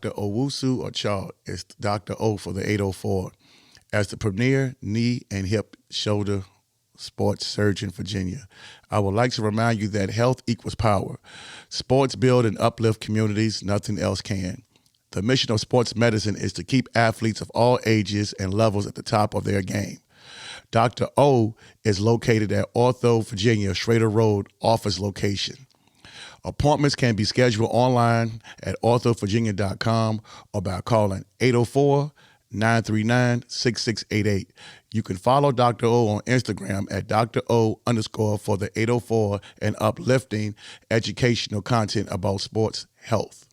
Dr. Owusu Ochoa. It's Dr. O for the 804. As the premier knee and hip shoulder sports surgeon in Virginia, I would like to remind you that health equals power. Sports build and uplift communities, nothing else can. The mission of sports medicine is to keep athletes of all ages and levels at the top of their game. Dr. O is located at Ortho, Virginia, Schrader Road office location. Appointments can be scheduled online at orthovirginia.com or by calling 804-939-6688. You can follow Dr. O on Instagram at Dr. O _ for the 804 and uplifting educational content about sports health.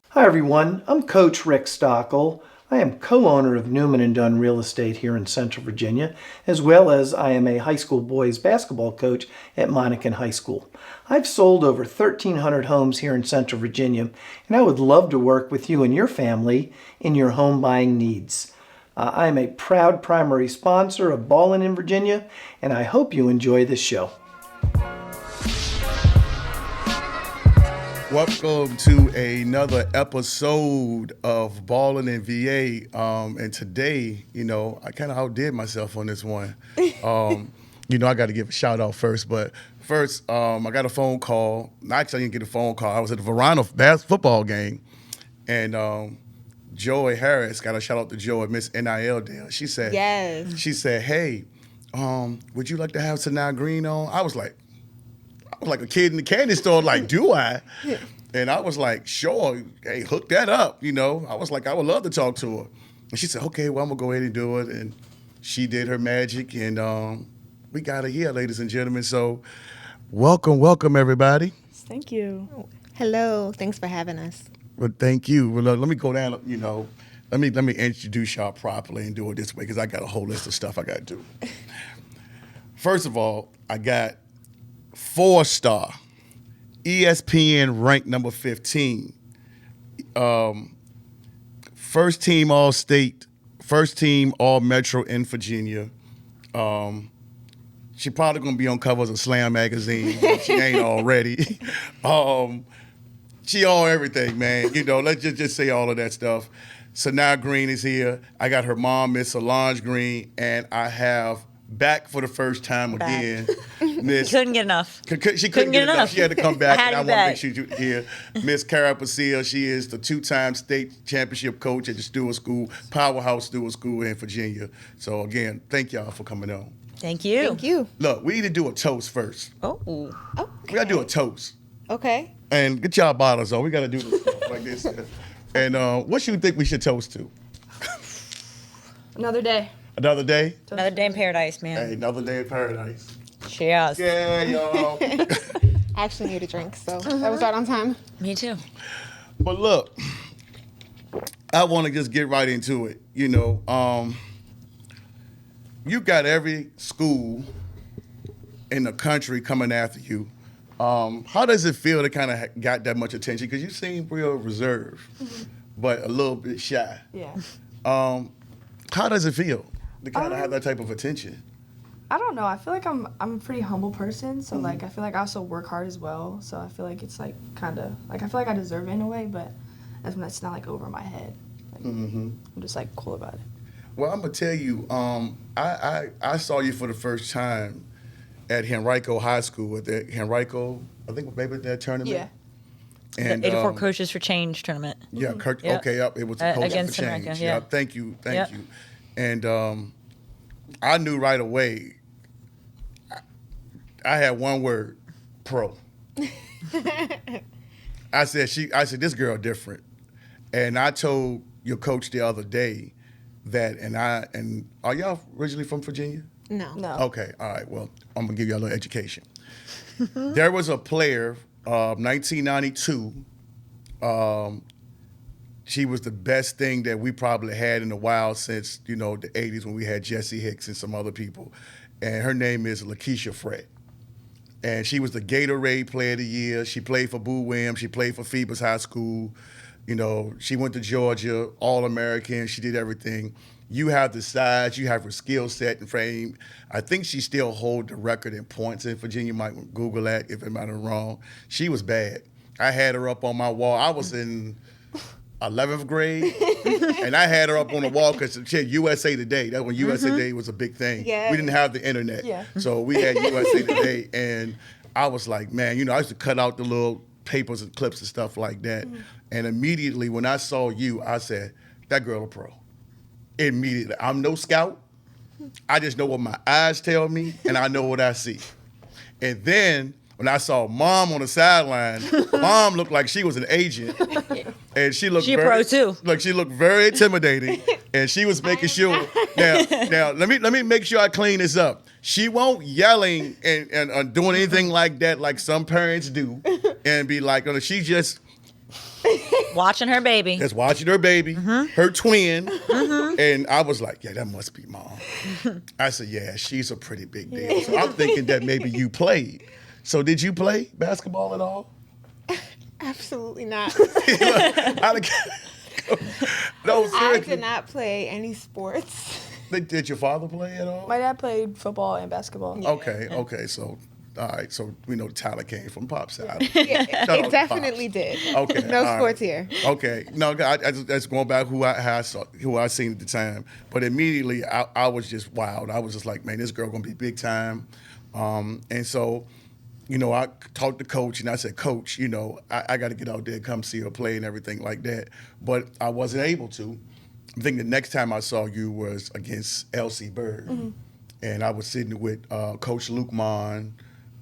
Hi everyone, I'm Coach Rick Stockel. I am co-owner of Newman & Dunn Real Estate here in Central Virginia, as well as I am a high school boys basketball coach at Monacan High School. I've sold over 1,300 homes here in Central Virginia, and I would love to work with you and your family in your home buying needs. I am a proud primary sponsor of Ballin in Virginia, and I hope you enjoy this show. Welcome to another episode of BallinVA. And today, I kind of outdid myself on this one. I got to give a shout out first. But first, I got a phone call. Actually, I didn't get a phone call. I was at the Verona football game. And Joy Harris, got a shout out to Joy, Miss NIL Dale. She said, yes. She said, hey, would you like to have Sanai Green on? I was like a kid in the candy store, like, do I? And I was like, sure, hey, hook that up, I was like, I would love to talk to her. And she said, okay, well, I'm going to go ahead and do it. And she did her magic, and we got her here, ladies and gentlemen. So welcome, everybody. Thank you. Hello, thanks for having us. Well, thank you. Well, let me go down, let me introduce y'all properly and do it this way, because I got a whole list of stuff I got to do. First of all, I got 4-star, ESPN ranked number 15, first team All-State, first team All-Metro in Virginia. She probably gonna be on covers of Slam magazine if she ain't already. She on everything, man. Let's just say all of that stuff. Sanai Green is here. I got her mom, Miss Solange Green, and I have back for the first time again. Miss couldn't get enough. She couldn't get enough. She had to come back, and I want to make sure you here. Miss Kara Bacile, she is the 2-time state championship coach at the Steward School, powerhouse Steward School in Virginia. So again, thank y'all for coming on. Thank you. Thank you. Look, we need to do a toast first. Oh. Okay. We got to do a toast. Okay. And get y'all bottles on. We got to do this stuff like this. And what you think we should toast to? Another day. Another day? Another day in paradise, man. Hey, another day in paradise. Cheers. Yeah, y'all. I actually need a drink, so that was right on time. Me too. But look, I want to just get right into it. You got every school in the country coming after you. How does it feel to kind of got that much attention? Because you seem real reserved, but a little bit shy. Yeah. How does it feel to kind of have that type of attention? I don't know. I feel like I'm a pretty humble person, so like I feel like I also work hard as well. So I feel like it's like kind of like I feel like I deserve it in a way, but it's not like over my head. Like, I'm just like cool about it. Well, I'm gonna tell you, I saw you for the first time at Henrico High School at the Henrico, I think maybe that tournament. Yeah. And The 84 Coaches for Change tournament. Yeah, Yep. okay, it was the Coaches against for Change. America, yeah. Thank you. Yep. And I knew right away. I had one word: pro. I said this girl different, and I told your coach the other day that, and are y'all originally from Virginia? No. Okay, all right. Well, I'm gonna give you a little education. There was a player, 1992. She was the best thing that we probably had in a while since the 80s when we had Jesse Hicks and some other people, and her name is Lakeisha Fred. And she was the Gatorade Player of the Year. She played for Boo Williams. She played for Phoebus High School. She went to Georgia, All-American. She did everything. You have the size. You have her skill set and frame. I think she still holds the record in points in Virginia. You might Google that if I'm not wrong. She was bad. I had her up on my wall. I was in 11th grade, and I had her up on the wall because she had USA Today. That when USA Today was a big thing. Yeah. We didn't have the internet, Yeah. so we had USA Today, and I was like, man, I used to cut out the little papers and clips and stuff like that. And immediately when I saw you, I said, that girl a pro. Immediately. I'm no scout. I just know what my eyes tell me, and I know what I see. And then when I saw Mom on the sideline, Mom looked like she was an agent, and she looked She a pro too. Like she looked very intimidating, and she was making sure. Now let me make sure I clean this up. She won't yelling and doing anything like that like some parents do, and be like, she just Watching her baby. just watching her baby, her twin, and I was like, yeah, that must be Mom. I said, yeah, she's a pretty big deal. So I'm thinking that maybe you played. So did you play basketball at all? Absolutely not. No, I seriously. did not play any sports. Did your father play at all? My dad played football and basketball. Okay. So, all right. So we know Tyler came from Pop's side. It Shout out to definitely Pops. did. Okay. No all right. sports here. Okay. No, I just going back who I seen at the time. But immediately I was just wild. I was just like, man, this girl gonna be big time. And so, I talked to Coach and I said, Coach, I got to get out there and come see her play and everything like that. But I wasn't able to. I think the next time I saw you was against Elsie Bird. And I was sitting with Coach Luke Mon.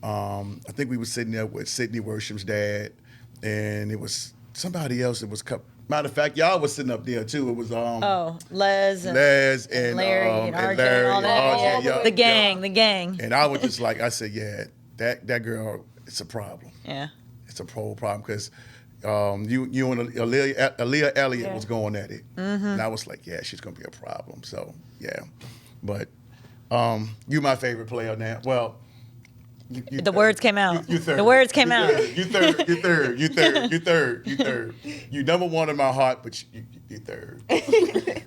I think we were sitting there with Sidney Worsham's dad. And it was somebody else that was matter of fact, y'all was sitting up there too. It was Les and Larry and RJ and all that. yeah, the gang. And I was just like, I said, yeah, that girl, it's a problem. Yeah. It's a problem because you and Aaliyah Elliott was going at it. And I was like, yeah, she's going to be a problem. So, yeah. But you my favorite player now. Well, The words came out. You third. The words came out. You third. You number one in my heart, but you third.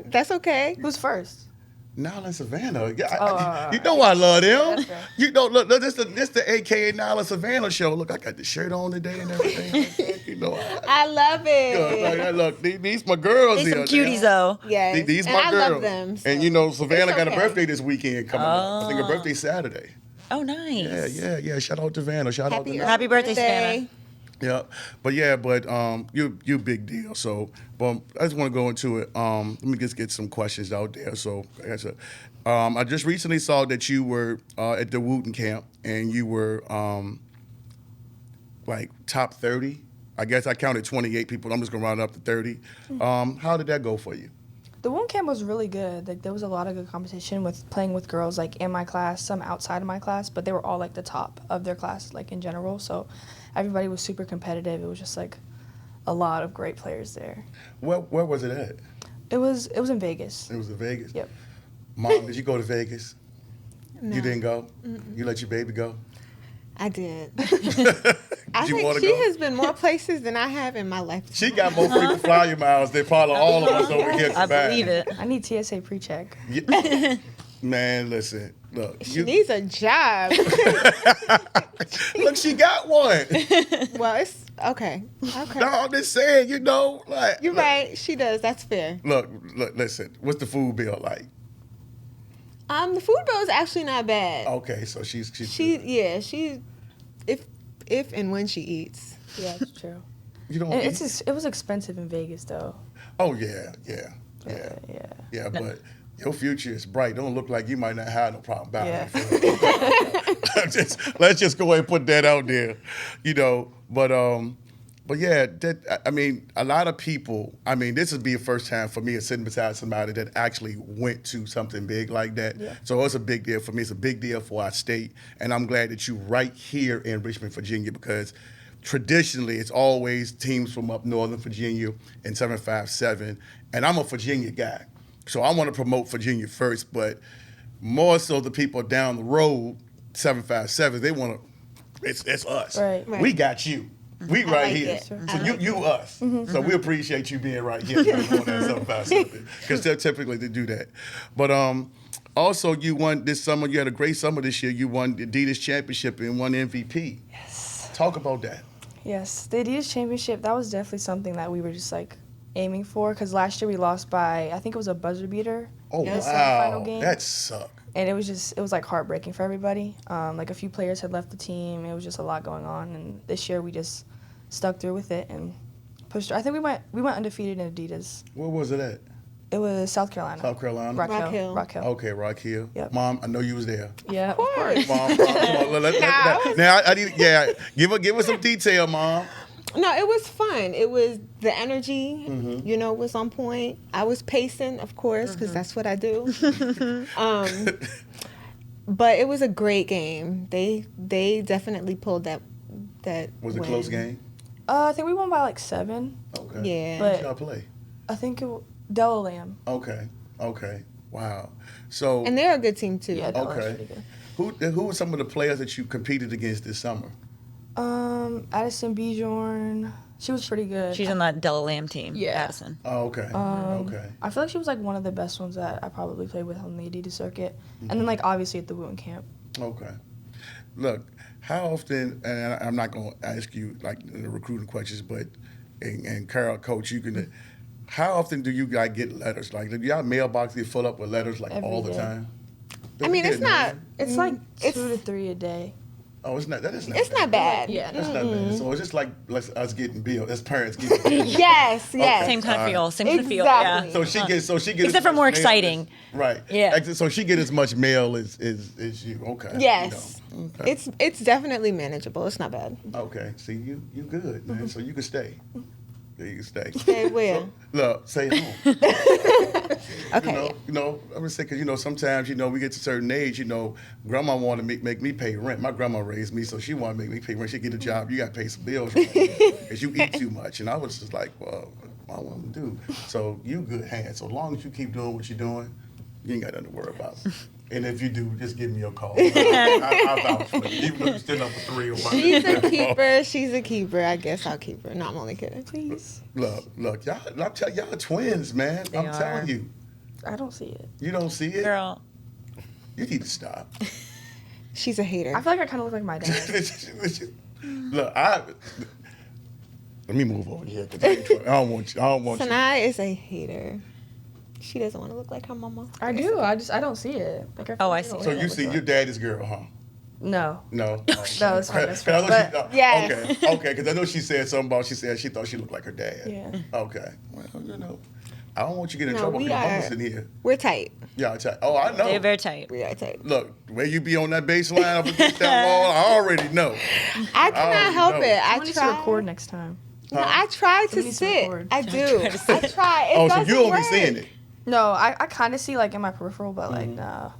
That's okay. Who's first? Nyla Savannah. Yeah, you know I love them. You know, look, this the AKA Nyla Savannah show. Look, I got the shirt on today and everything. I love it. Look, these my girls These here. some cuties though. Yes. These And my I girls. love them. So And Savannah it's got a okay. birthday this weekend coming up. I think her birthday's Saturday. Oh, nice. Yeah. Shout out to Savannah. Shout out to Nyla. Happy birthday, Savannah. Yeah, but you big deal. So, but I just want to go into it. Let me just get some questions out there. So, I just recently saw that you were at the Wooten camp and you were like top 30. I guess I counted 28 people. I'm just gonna round up to 30. How did that go for you? The wound camp was really good. Like there was a lot of good competition with playing with girls like in my class, some outside of my class, but they were all like the top of their class, like in general. So everybody was super competitive. It was just like a lot of great players there. Where was it at? It was in Vegas. It was in Vegas. Yep. Mom, did you go to Vegas? No. You didn't go. You let your baby go. I did. Did I you think want to she go? has been more places than I have in my life. She got more frequent flyer miles than probably all of us over here I combined. believe it. I need TSA pre-check. Yeah. Man, listen. Look, She needs a job. look, she got one. Well, it's okay. Okay. No, I'm just saying, like. You're look, right. She does. That's fair. Look, listen. What's the food bill like? The food bill is actually not bad. Okay, so she's She if and when she eats. Yeah, that's true. You don't. It was expensive in Vegas though. Oh yeah. But your future is bright. Don't look like you might not have no problem about Yeah. it. Let's just go ahead and put that out there, But yeah, a lot of people. This would be the first time for me to sitting beside somebody that actually went to something big like that. Yeah. So it's a big deal for me. It's a big deal for our state, and I'm glad that you right here in Richmond, Virginia, because traditionally it's always teams from up Northern Virginia in 757, and I'm a Virginia guy, so I want to promote Virginia first, but more so the people down the road, 757, they want to. It's us. Right. We got you. We right like here. it. So I like you us. So we appreciate you being right here on that 757 because they're typically to do that. But also you won this summer. You had a great summer this year. You won the Adidas Championship and won MVP. Yes. Talk about that. Yes, the Adidas Championship, that was definitely something that we were just like aiming for, because last year we lost by, I think it was a buzzer beater. Oh, in the wow. semifinal game. That sucked. And it was like heartbreaking for everybody. Like a few players had left the team. It was just a lot going on. And this year we just stuck through with it and pushed. I think we went undefeated in Adidas. Where was it at? It was South Carolina. South Carolina? Rock Hill. Okay, Rock Hill. Yep. Mom, I know you was there. Yeah, of course. Mom, come on, now I need, give us some detail, Mom. No, it was fun. It was the energy, was on point. I was pacing, of course, because that's what I do. But it was a great game. They definitely pulled that. Was it a win. close game? I think we won by like 7. Okay. Yeah. But- Who y'all play? I think Della Lamb. Okay. Wow. So, And they're a good team too. Yeah, Della's okay. pretty good. Who were some of the players that you competed against this summer? Addison Bjorn. She was pretty good. She's on that Della Lamb team. Yeah. Addison. Oh, okay. Okay. I feel like she was like one of the best ones that I probably played with on the Adidas circuit. And then like obviously at the Wooten camp. Okay. Look, how often, and I'm not going to ask you like the recruiting questions, but, and Kara, Coach, you can, how often do you guys get letters? Like, do y'all mailbox get full up with letters like Every all the day. time? I mean, it's not. It's like It's- 2 to 3 a day. Oh, it's not. That is not. It's not bad. Yeah. That's not bad. So it's just like us getting billed, as parents getting billed. Yes. Same kind of feel. Same kind of feel. Yeah. Exactly. So she gets. Except for more exciting. Right. Yeah. So she get as much mail as you. Okay. Yes. You know. Okay. It's definitely manageable. It's not bad. Okay. See, you good, man. So you can stay. Yeah, you can stay. Stay where? Look, stay home. Okay. I'm gonna say because sometimes we get to a certain age. Grandma want to make me pay rent. My grandma raised me, so she want to make me pay rent. She get a job, you got to pay some bills because you eat too much. And I was just like, well, I don't want to do. So you good hands. So long as you keep doing what you're doing, you ain't got nothing to worry about. And if you do, just give me a call. I'll vouch for you. Even though you're still up for 3 or 1. She's a keeper. She's a keeper. I guess I'll keep her. No, I'm only kidding. Please. Look, y'all, I'm telling y'all are twins, man. I'm are. telling you. I don't see it. You don't see it? Girl. You need to stop. She's a hater. I feel like I kind of look like my dad. Look, let me move over here because I don't want you. Sanai is a hater. She doesn't want to look like her mama. I do. I don't see it. Like, Oh, I see. So you see your daddy's girl, huh? No. No. No, it's my best friend. But Yes. Okay, because I know she said something about, she thought she looked like her dad. Yeah. Okay. Well, I don't want you to get in No, trouble we because I'm are- sitting here. We're tight. Yeah, oh, I know. They're very tight. We are tight. Look, the way you be on that baseline up against that wall, I already know. I cannot help know. it. I I need to try. record next time. No, I try to We need to sit. record. I do. I try. It Oh, so doesn't you don't be work. seeing it. No, I kind of see like in my peripheral, but like nah.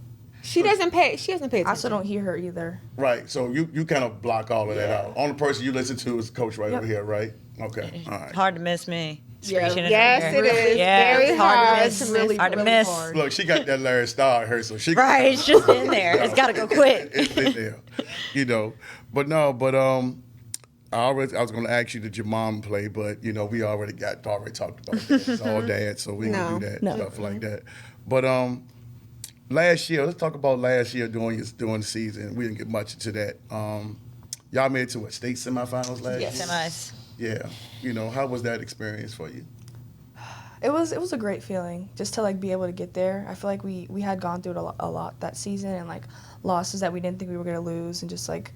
She doesn't pay. She doesn't pay I attention. also don't hear her either. Right, so you kind of block all of that out. Only person you listen to is Coach right Yep. over here, right? Okay, all right. It's hard to miss me. Yeah. Screeching Yes, in it the air. is. Yeah, Very it's hard to hard miss. to Really, Hard to really miss. hard. Look, she got that Larry Star in her, so she Right, it's just in there. It's got to go quick. It's in there, But I was going to ask you did your mom play, but we already talked about that. It's all dad, so we ain't gonna do that stuff like that. But last year, let's talk about last year during the season. We didn't get much into that. Y'all made it to what, state semifinals last year? Semis. Yeah. How was that experience for you? It was a great feeling just to like be able to get there. I feel like we had gone through it a lot that season and like losses that we didn't think we were gonna lose and just like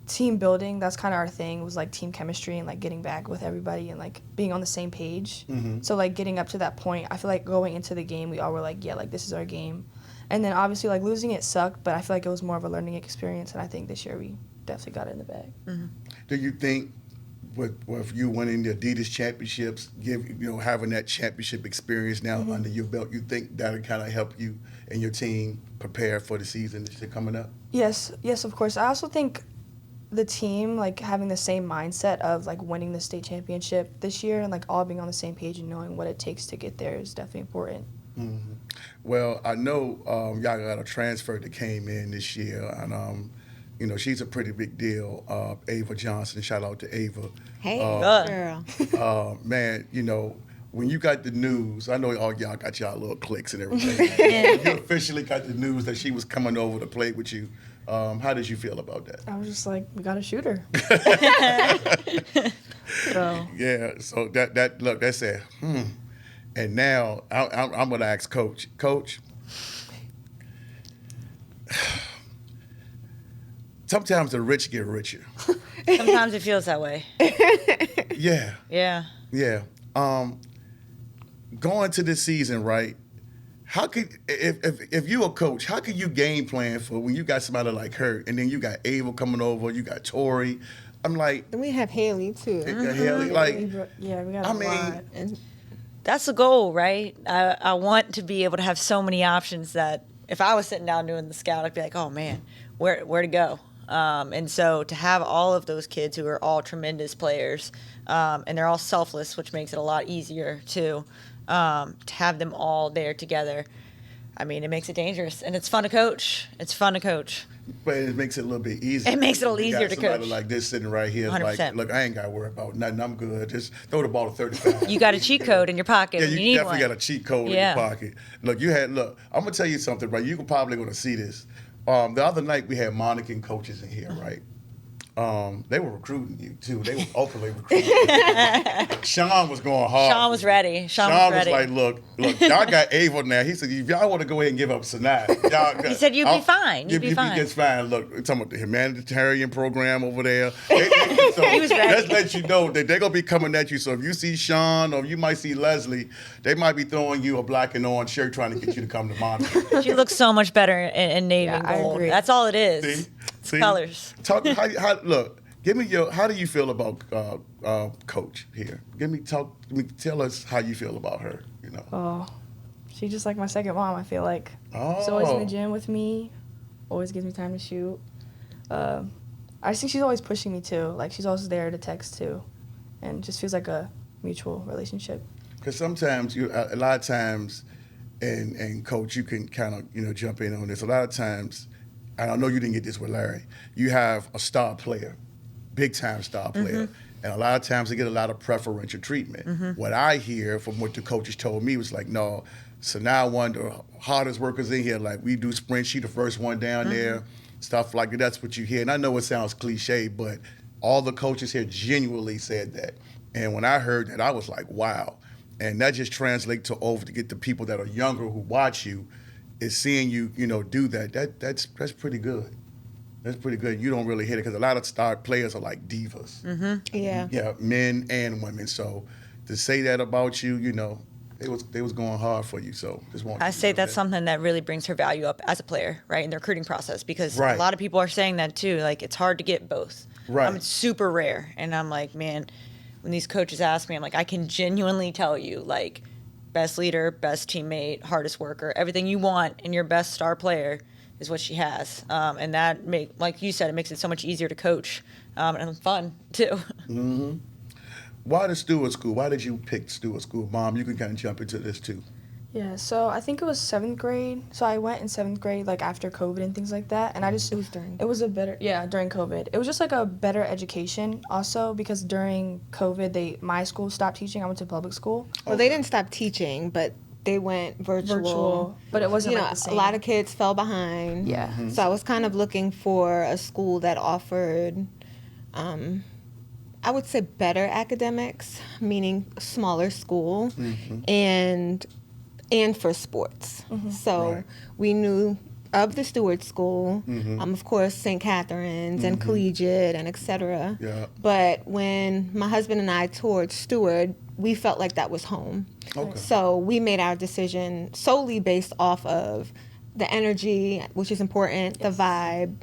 team building. That's kind of our thing was like team chemistry and like getting back with everybody and like being on the same page. So like getting up to that point, I feel like going into the game we all were like, yeah, like this is our game. And then obviously like losing it sucked, but I feel like it was more of a learning experience and I think this year we definitely got it in the bag. Do you think with you winning the Adidas championships, having that championship experience now under your belt, you think that'll kind of help you and your team prepare for the season that's coming up? Yes, of course. I also think the team like having the same mindset of like winning the state championship this year and like all being on the same page and knowing what it takes to get there is definitely important. Mm-hmm. Well, I know y'all got a transfer that came in this year, and she's a pretty big deal. Ava Johnson, shout out to Ava. Hey, Good. girl. Man, when you got the news, I know all y'all got y'all little clicks and everything. When you officially got the news that she was coming over to play with you, how did you feel about that? I was just like, we got to shoot her. So Yeah, so that's it. And now I'm gonna ask Coach. Coach, sometimes the rich get richer. sometimes it feels that way. Yeah, Yeah. yeah. Going to this season, right? How could if you a coach, how could you game plan for when you got somebody like her, and then you got Ava coming over, you got Tori? I'm like, And we have Haley too. Haley, like, Yeah, we got I a mean, lot. And That's the goal, right? I want to be able to have so many options that if I was sitting down doing the scout, I'd be like, oh man, where to go? And so to have all of those kids who are all tremendous players, and they're all selfless, which makes it a lot easier to have them all there together. I mean, it makes it dangerous, and it's fun to coach. It's fun to coach. but it makes it a little bit easier. It makes it a little You got easier to somebody coach. like this sitting right here, like, 100%. look, I ain't got to worry about nothing. I'm good. Just throw the ball to 35. You got a cheat code in your pocket. Yeah, when you you need definitely one. got a cheat code Yeah. in your pocket. Look, I'm gonna tell you something, right? You can probably gonna see this. The other night we had Monacan coaches in here, right? They were recruiting you too. They were openly recruiting you. Sean was going hard. Sean was ready. Sean Sean was was like, look, y'all got Ava now. He said, if y'all want to go ahead and give up Sanai, He said, you'd be fine. You'd be fine. Just fine. Look, we're talking about the humanitarian program over there. So He was ready. let's let you know that they're going to be coming at you. So if you see Sean or you might see Leslie, they might be throwing you a black and orange shirt trying to get you to come to Monica. She looks so much better in navy Yeah, and I gold. agree. That's all it is. See? Colors. Look, give me how do you feel about Coach here? Tell us how you feel about her, you know. Oh, she's just like my second mom, I feel like. Oh. She's always in the gym with me, always gives me time to shoot. I just think she's always pushing me too. Like, she's always there to text too. And it just feels like a mutual relationship. Because sometimes, a lot of times, and Coach, you can kind of, jump in on this. A lot of times, and I know you didn't get this with Larry, you have a star player, big-time star player, and a lot of times they get a lot of preferential treatment. What I hear from what the coaches told me was like, no, so now one of the hardest workers in here, like we do sprint, she the first one down there, stuff like that. That's what you hear. And I know it sounds cliche, but all the coaches here genuinely said that. And when I heard that, I was like, wow. And that just translates to get the people that are younger who watch you, is seeing you, do that. That's pretty good. That's pretty good. You don't really hit it because a lot of star players are like divas. Yeah. Yeah, men and women. So to say that about you, they was going hard for you. So just want. I say that's something that really brings her value up as a player, right, in the recruiting process, because Right. a lot of people are saying that too. Like, it's hard to get both. Right. It's super rare. And I'm like, man, when these coaches ask me, I'm like, I can genuinely tell you, like, best leader, best teammate, hardest worker, everything you want in your best star player is what she has. And that like you said, it makes it so much easier to coach and fun too. Why the Steward School? Why did you pick Steward School, Mom? You can kind of jump into this too. Yeah, so I think it was 7th grade. So I went in 7th grade, like, after COVID and things like that. And I just, during during COVID. It was just, like, a better education also because during COVID, my school stopped teaching. I went to public school. Well, they didn't stop teaching, but they went virtual. But it wasn't, like, the A same. lot of kids fell behind. Yeah. So I was kind of looking for a school that offered, I would say, better academics, meaning smaller school, and for sports. So Right. we knew of the Steward School, of course, St. Catherine's and Collegiate and et cetera. Yeah. But when my husband and I toured Steward, we felt like that was home. Okay. So we made our decision solely based off of the energy, which is important, the vibe,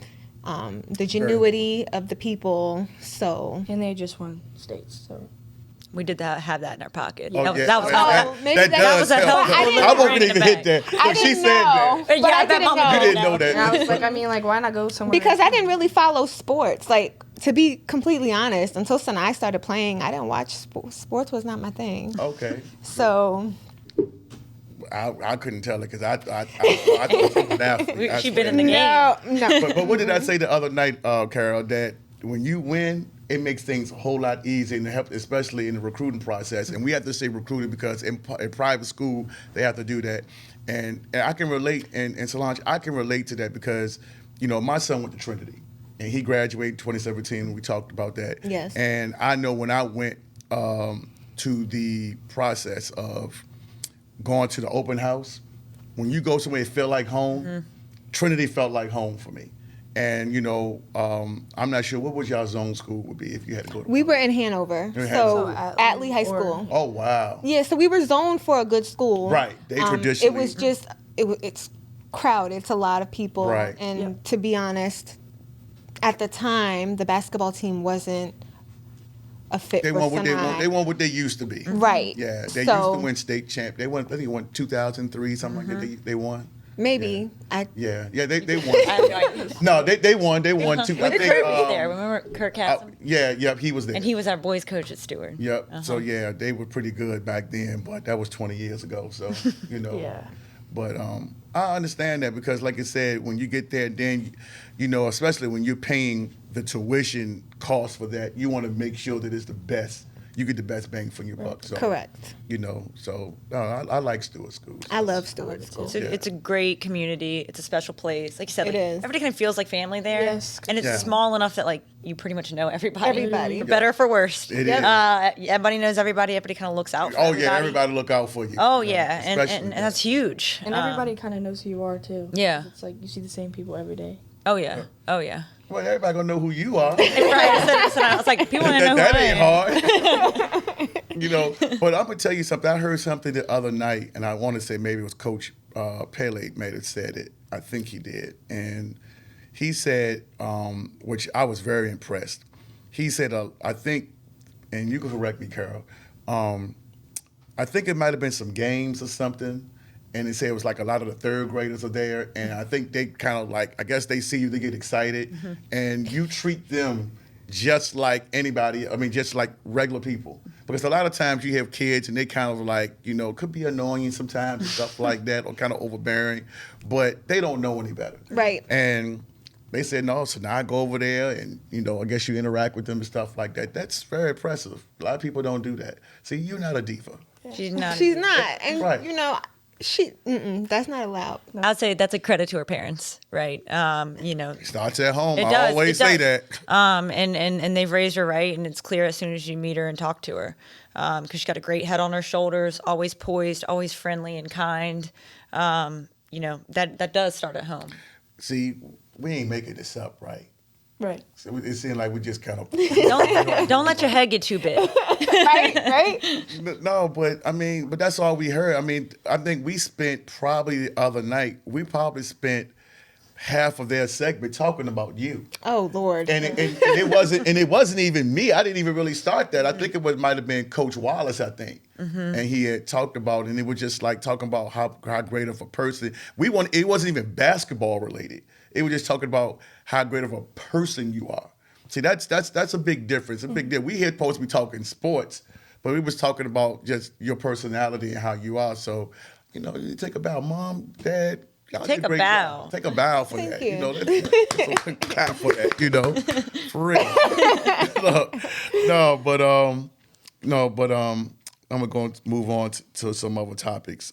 the genuity of the people. So And they just won states, so. We did have that in our pocket. Oh, that was, yeah. that was Oh, helpful. maybe that that does was a help. helpful I didn't- I wasn't bring even it hit back. that. I If she didn't said that. know. But But yeah, I that didn't mama know. You did didn't know And I was that. like, why not go somewhere? Because I didn't really follow sports. Like, to be completely honest, until Sanai started playing, I didn't watch sports. Sports was not my thing. Okay. So, I couldn't tell it because I thought she was an athlete. I She swear. been in the game. no. But what did I say the other night, Carol, that when you win, it makes things a whole lot easier and help, especially in the recruiting process. And we have to say recruiting because in private school, they have to do that. And I can relate, and Solange, I can relate to that because, my son went to Trinity. and he graduated in 2017. We talked about that. Yes. And I know when I went to the process of going to the open house, when you go somewhere it felt like home, Trinity felt like home for me. And, I'm not sure, what would y'all zone school would be if you had to go to We were in Hanover, In so Hanover. Atlee High School. Oh, wow. Yeah, so we were zoned for a good school. Right. They traditionally. It was just, it's crowded. It's a lot of people. Right. And to be honest, at the time, the basketball team wasn't a fit They for want what Sanai. they want what they used to be. Right. Yeah, they So- used to win state champ. They won. I think they won 2003, something like that. They won. Maybe. Yeah, they won. I have no idea. No, they won. They won too. I think. Kirk was there. Remember Kirk Casson? Yep, he was there. And he was our boys coach at Steward. Yep. So yeah, they were pretty good back then, but that was 20 years ago. So Yeah. But I understand that because, like I said, when you get there, then especially when you're paying the tuition cost for that, you want to make sure that it's the best. You get the best bang for your buck. So, Correct. So I like Steward School. I love Steward School. So it's a great community. It's a special place. Like you said, It is. everybody kind of feels like family there. Yes. And it's Yeah. small enough that you pretty much know everybody. Everybody. For better or for worse. It is. Everybody knows everybody. Everybody kind of looks out for everybody. Yeah, everybody look out for you. Oh, yeah. And especially that's huge. And everybody kind of knows who you are too. Yeah. It's like you see the same people every day. Oh, yeah. Oh, yeah. Well, everybody gonna know who you are. Right. I was like, people want to know that who I ain't am. hard. But I'm gonna tell you something. I heard something the other night, and I want to say maybe it was Coach Pele may have said it. I think he did, and he said, which I was very impressed. He said, I think, and you can correct me, Carol. I think it might have been some games or something. And they say it was like a lot of the third graders are there, and I think they kind of I guess they see you, they get excited, and you treat them just like anybody, just like regular people. Because a lot of times you have kids and they kind of could be annoying sometimes and stuff like that, or kind of overbearing, but they don't know any better. Right. And they said, no, so now I go over there and, I guess you interact with them and stuff like that. That's very impressive. A lot of people don't do that. See, you're not a diva. She's not. She's not. And, Right. that's not allowed. I'd say that's a credit to her parents, right? It starts at home. It I does, always it say does. that. And they've raised her right, and it's clear as soon as you meet her and talk to her, because she's got a great head on her shoulders, always poised, always friendly and kind. That does start at home. See, we ain't making this up, right? Right. So it seems like we just kind of Don't let your head get too big. Right? no, but that's all we heard. I think we spent probably the other night. We probably spent half of their segment talking about you, Oh, Lord. and it wasn't even me. I didn't even really start that. I think it might have been Coach Wallace. I think, and he had talked about, and it was just talking about how great of a person It wasn't even basketball related. It was just talking about how great of a person you are. See, that's a big difference. A big deal. We here supposed to be talking sports, but we was talking about just your personality and how you are. So, you take a bow, Mom, Dad. Y'all Take did a great bow. job. Take a bow for Thank that. you. Clap for that. For real. I'm going to move on to some other topics.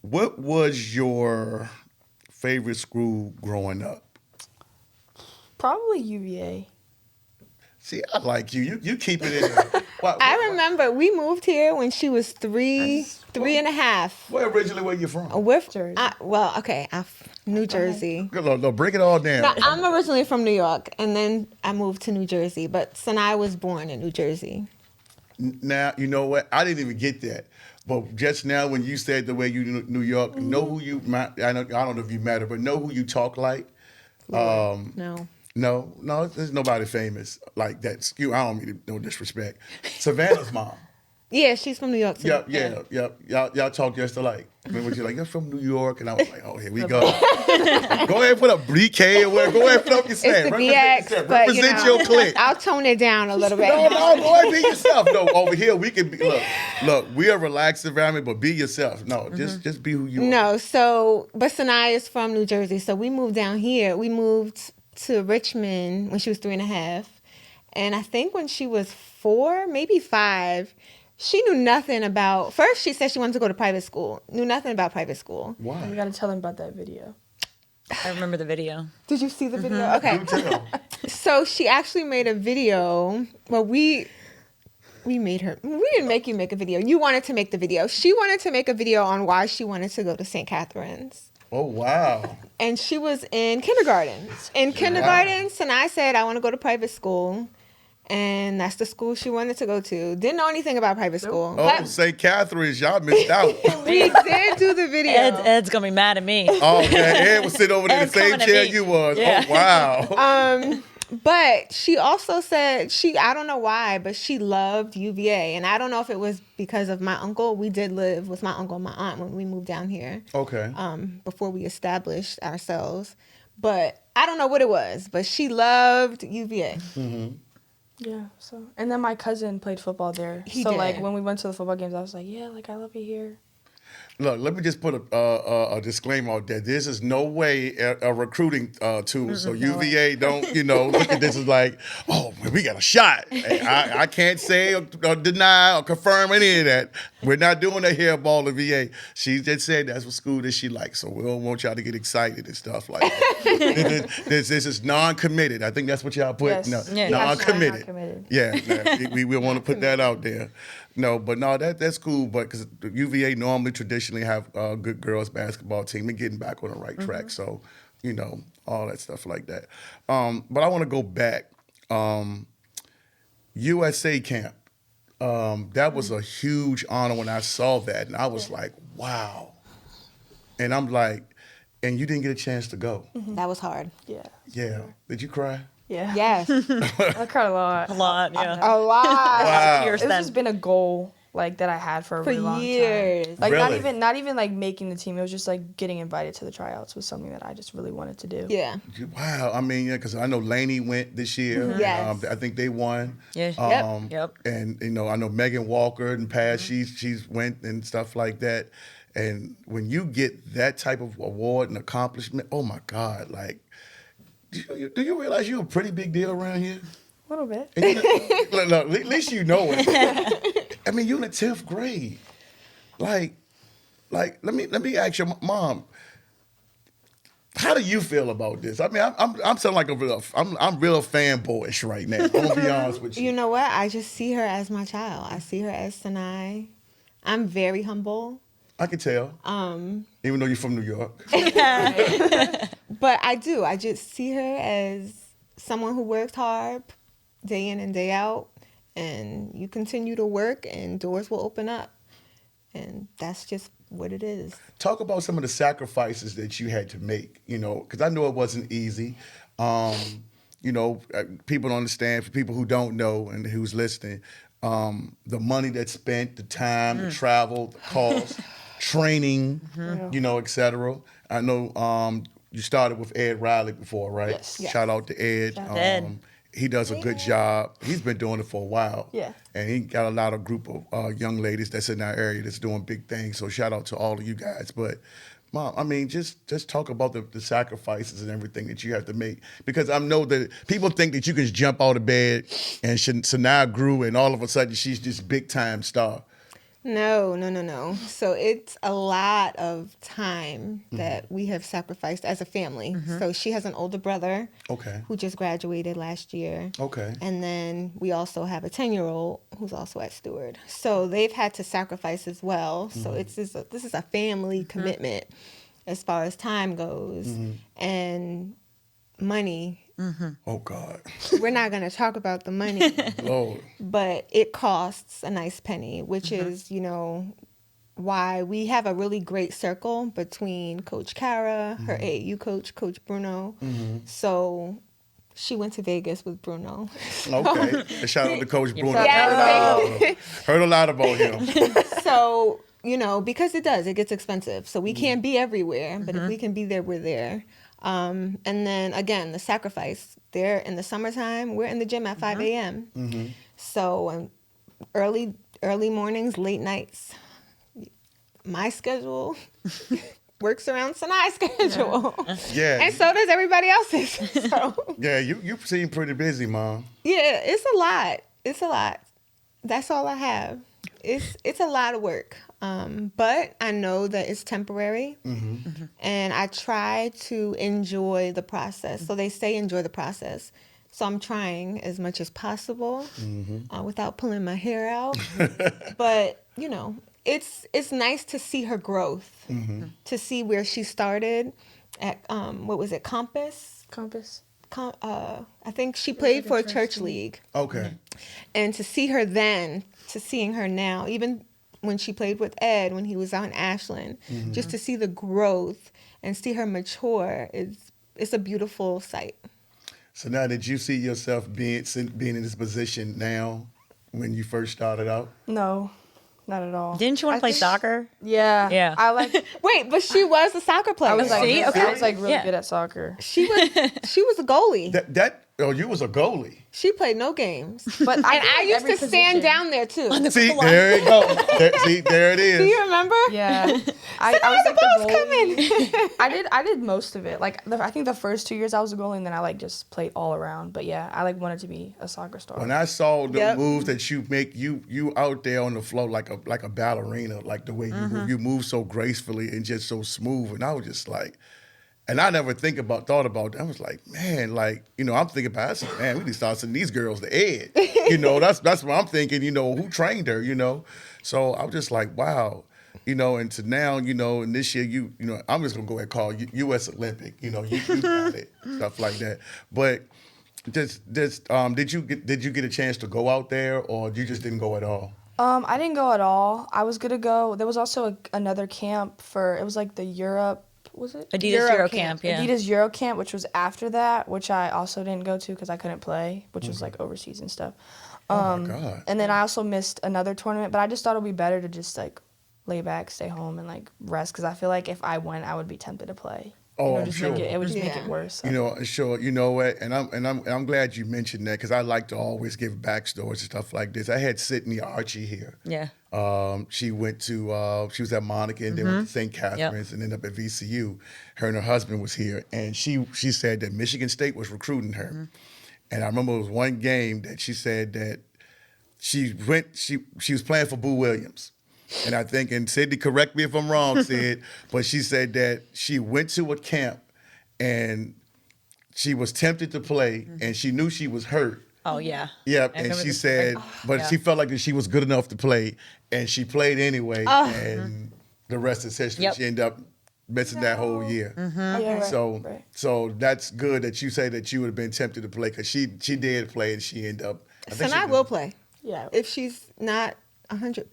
What was your favorite school growing up? Probably UVA. See, I like you. You keep it in there. I remember we moved here when she was three and a half. Where originally were you from? Jersey. New Jersey. No, break it all down. No, I'm originally from New York, and then I moved to New Jersey. But Sanai was born in New Jersey. Now, you know what? I didn't even get that. But just now when you said the way you New York, know who you, I don't know if you matter, but know who you talk like. No. No, there's nobody famous like that. I don't mean no disrespect. Savannah's mom. Yeah, she's from New York too. Yep. Y'all talk just alike. Remember, you're like, you're from New York, and I was like, oh, here we go. Go ahead and put up BK or whatever. Go ahead and put up your It's stand. the BX, but Represent your clique. I'll tone it down a little bit. No, go ahead and be yourself. No, over here we can be. Look, we are relaxed environment, but be yourself. No, just be who you are. No, but Sanai is from New Jersey, so we moved down here. We moved to Richmond when she was 3.5, and I think when she was 4, maybe 5. She knew nothing about. First, she said she wanted to go to private school. Knew nothing about private school. Why? We gotta tell them about that video. I remember the video. Did you see the video? Okay. Do tell. So she actually made a video. Well, we made her. We didn't make you make a video. You wanted to make the video. She wanted to make a video on why she wanted to go to St. Catherine's. Oh, wow. And she was in kindergarten. In kindergarten, Sanai said, I want to go to private school. And that's the school she wanted to go to. Didn't know anything about private school. Oh, St. Catherine's, y'all missed out. We did do the video. Ed's going to be mad at me. Oh, okay. Ed was sitting over there in the Ed's same coming at chair me. you was. Yeah. Oh, wow. But she also said I don't know why, but she loved UVA. And I don't know if it was because of my uncle. We did live with my uncle and my aunt when we moved down here. Okay. Before we established ourselves. But I don't know what it was, but she loved UVA. Yeah. So, and then my cousin played football there. He so did. like when we went to the football games, I was like, yeah, like I love it here. Look, let me just put a disclaimer out there. This is no way a recruiting tool. So UVA don't, look at this as like, oh, we got a shot. I can't say or deny or confirm any of that. We're not doing that here at Ballin VA. She just said that's what school that she likes. So we don't want y'all to get excited and stuff like that. this is non-committed. I think that's what y'all put. Yes. No, Yeah. non-committed. Non-committed. Yeah, we want to put that out there. No, but no, that's cool. But because UVA normally traditionally have a good girls basketball team and getting back on the right track. So, all that stuff like that. But I want to go back. USA camp. That was a huge honor when I saw that, and I was like, wow. And I'm like, and you didn't get a chance to go. That was hard. Yeah. Yeah. Did you cry? Yeah. Yes. I cried a lot. A lot, yeah. A lot. Wow. Tears It's then. just been a goal like that I had for a For really long years. time. Like Really? not even like making the team. It was just like getting invited to the tryouts was something that I just really wanted to do. Yeah. Wow. I mean, yeah, because I know Lainey went this year. Yes. I think they won. Yeah. Yep. And I know Megan Walker in the past, she's went and stuff like that. And when you get that type of award and accomplishment, oh my God, like, do you realize you're a pretty big deal around here? A little bit. And look, at least you know it. I mean, you're in the 10th grade. Like, let me ask your mom. How do you feel about this? I mean, I'm sounding like I'm real fanboyish right now. I'm gonna be honest with you. You know what? I just see her as my child. I see her as Sanai. I'm very humble. I can tell. Even though you're from New York. But I do. I just see her as someone who works hard day in and day out. And you continue to work and doors will open up. And that's just what it is. Talk about some of the sacrifices that you had to make, because I know it wasn't easy. People don't understand. For people who don't know and who's listening, the money that's spent, the time, the travel, the cost, training, et cetera. I know you started with Ed Riley before, right? Yes. Yes. Shout out to Ed. Shout out to Ed. He does a good job. He's been doing it for a while. Yeah. And he got a lot of group of young ladies that's in our area that's doing big things. So shout out to all of you guys. But Mom, I mean, just talk about the sacrifices and everything that you have to make. Because I know that people think that you can just jump out of bed and Sanai grew and all of a sudden she's this big time star. No. So it's a lot of time that we have sacrificed as a family. So she has an older brother Okay. who just graduated last year. Okay. And then we also have a 10-year-old who's also at Steward. So they've had to sacrifice as well. So this is a family commitment as far as time goes. And money. Oh, God. We're not going to talk about the money. Lord. But it costs a nice penny, which is, why we have a really great circle between Coach Kara, her AAU coach, Coach Bruno. So she went to Vegas with Bruno. Okay. And shout out to Coach Bruno. Yes. Heard a lot about him. So, because it gets expensive. So we can't be everywhere, but if we can be there, we're there. And then again, the sacrifice. There in the summertime, we're in the gym at 5 a.m. So early mornings, late nights. My schedule works around Sanai's schedule. Yeah. And so does everybody else's. So Yeah, you seem pretty busy, Mom. yeah, it's a lot. It's a lot. That's all I have it's a lot of work. But I know that it's temporary, and I try to enjoy the process. So they say enjoy the process. So I'm trying as much as possible without pulling my hair out. But you know, it's nice to see her growth, to see where she started at what was it, Compass? I think she played for a church league. Okay. And to see her then, to seeing her now, even when she played with Ed, when he was out in Ashland, just to see the growth and see her mature, it's a beautiful sight. So now, did you see yourself being in this position now when you first started out? No, not at all. Didn't you want to play soccer? Yeah. Yeah. I like. Wait, but she was a soccer player. I was like, See? Okay. I was like really Yeah. good at soccer. She was a goalie. You was a goalie. She played no games. But And I used to stand down there too. See, there you go. There it is. Do you remember? Yeah, I was like the ball's goalie. I did most of it. Like I think the first 2 years I was a goalie, and then I like just played all around. But yeah, I like wanted to be a soccer star. When I saw the Yep. moves that you make, you out there on the floor like a ballerina, like the way you move so gracefully and just so smooth, and I was just like. And I never thought about that. I was like, man, like, you know, I'm thinking about, I said, man, we need to start sending these girls to Ed. You know, that's what I'm thinking, you know, who trained her, you know? So I was just like, wow. You know, and to now, you know, and this year, you know, I'm just going to go ahead and call you U.S. Olympic. You know, you got it, stuff like that. But did you get a chance to go out there, or you just didn't go at all? I didn't go at all. I was gonna go. There was also another camp it was like the Europe. Was it Adidas Euro Camp, yeah. Adidas Euro Camp, which was after that, which I also didn't go to because I couldn't play, which was like overseas and stuff. Oh my God. And then I also missed another tournament, but I just thought it would be better to just like lay back, stay home, and like rest because I feel like if I went, I would be tempted to play. Oh, I'm just sure. it would just make it worse. So. You know, sure. You know what? And I'm glad you mentioned that because I like to always give backstories and stuff like this. I had Sydney Archie here. Yeah. She went to she was at Monica and then went to St. Catherine's and ended up at VCU. Her and her husband was here, and she said that Michigan State was recruiting her. And I remember it was one game that she said that she was playing for Boo Williams. And I think, and Sydney, correct me if I'm wrong, Sid, but she said that she went to a camp and she was tempted to play and she knew she was hurt. Oh, yeah. Yep, and she said, but she felt like that she was good enough to play and she played anyway and the rest is history. Yep. She ended up missing that whole year. Yeah, right. So that's good that you say that you would have been tempted to play because she did play and she ended up. Sanai will play. Yeah. If she's not 100%.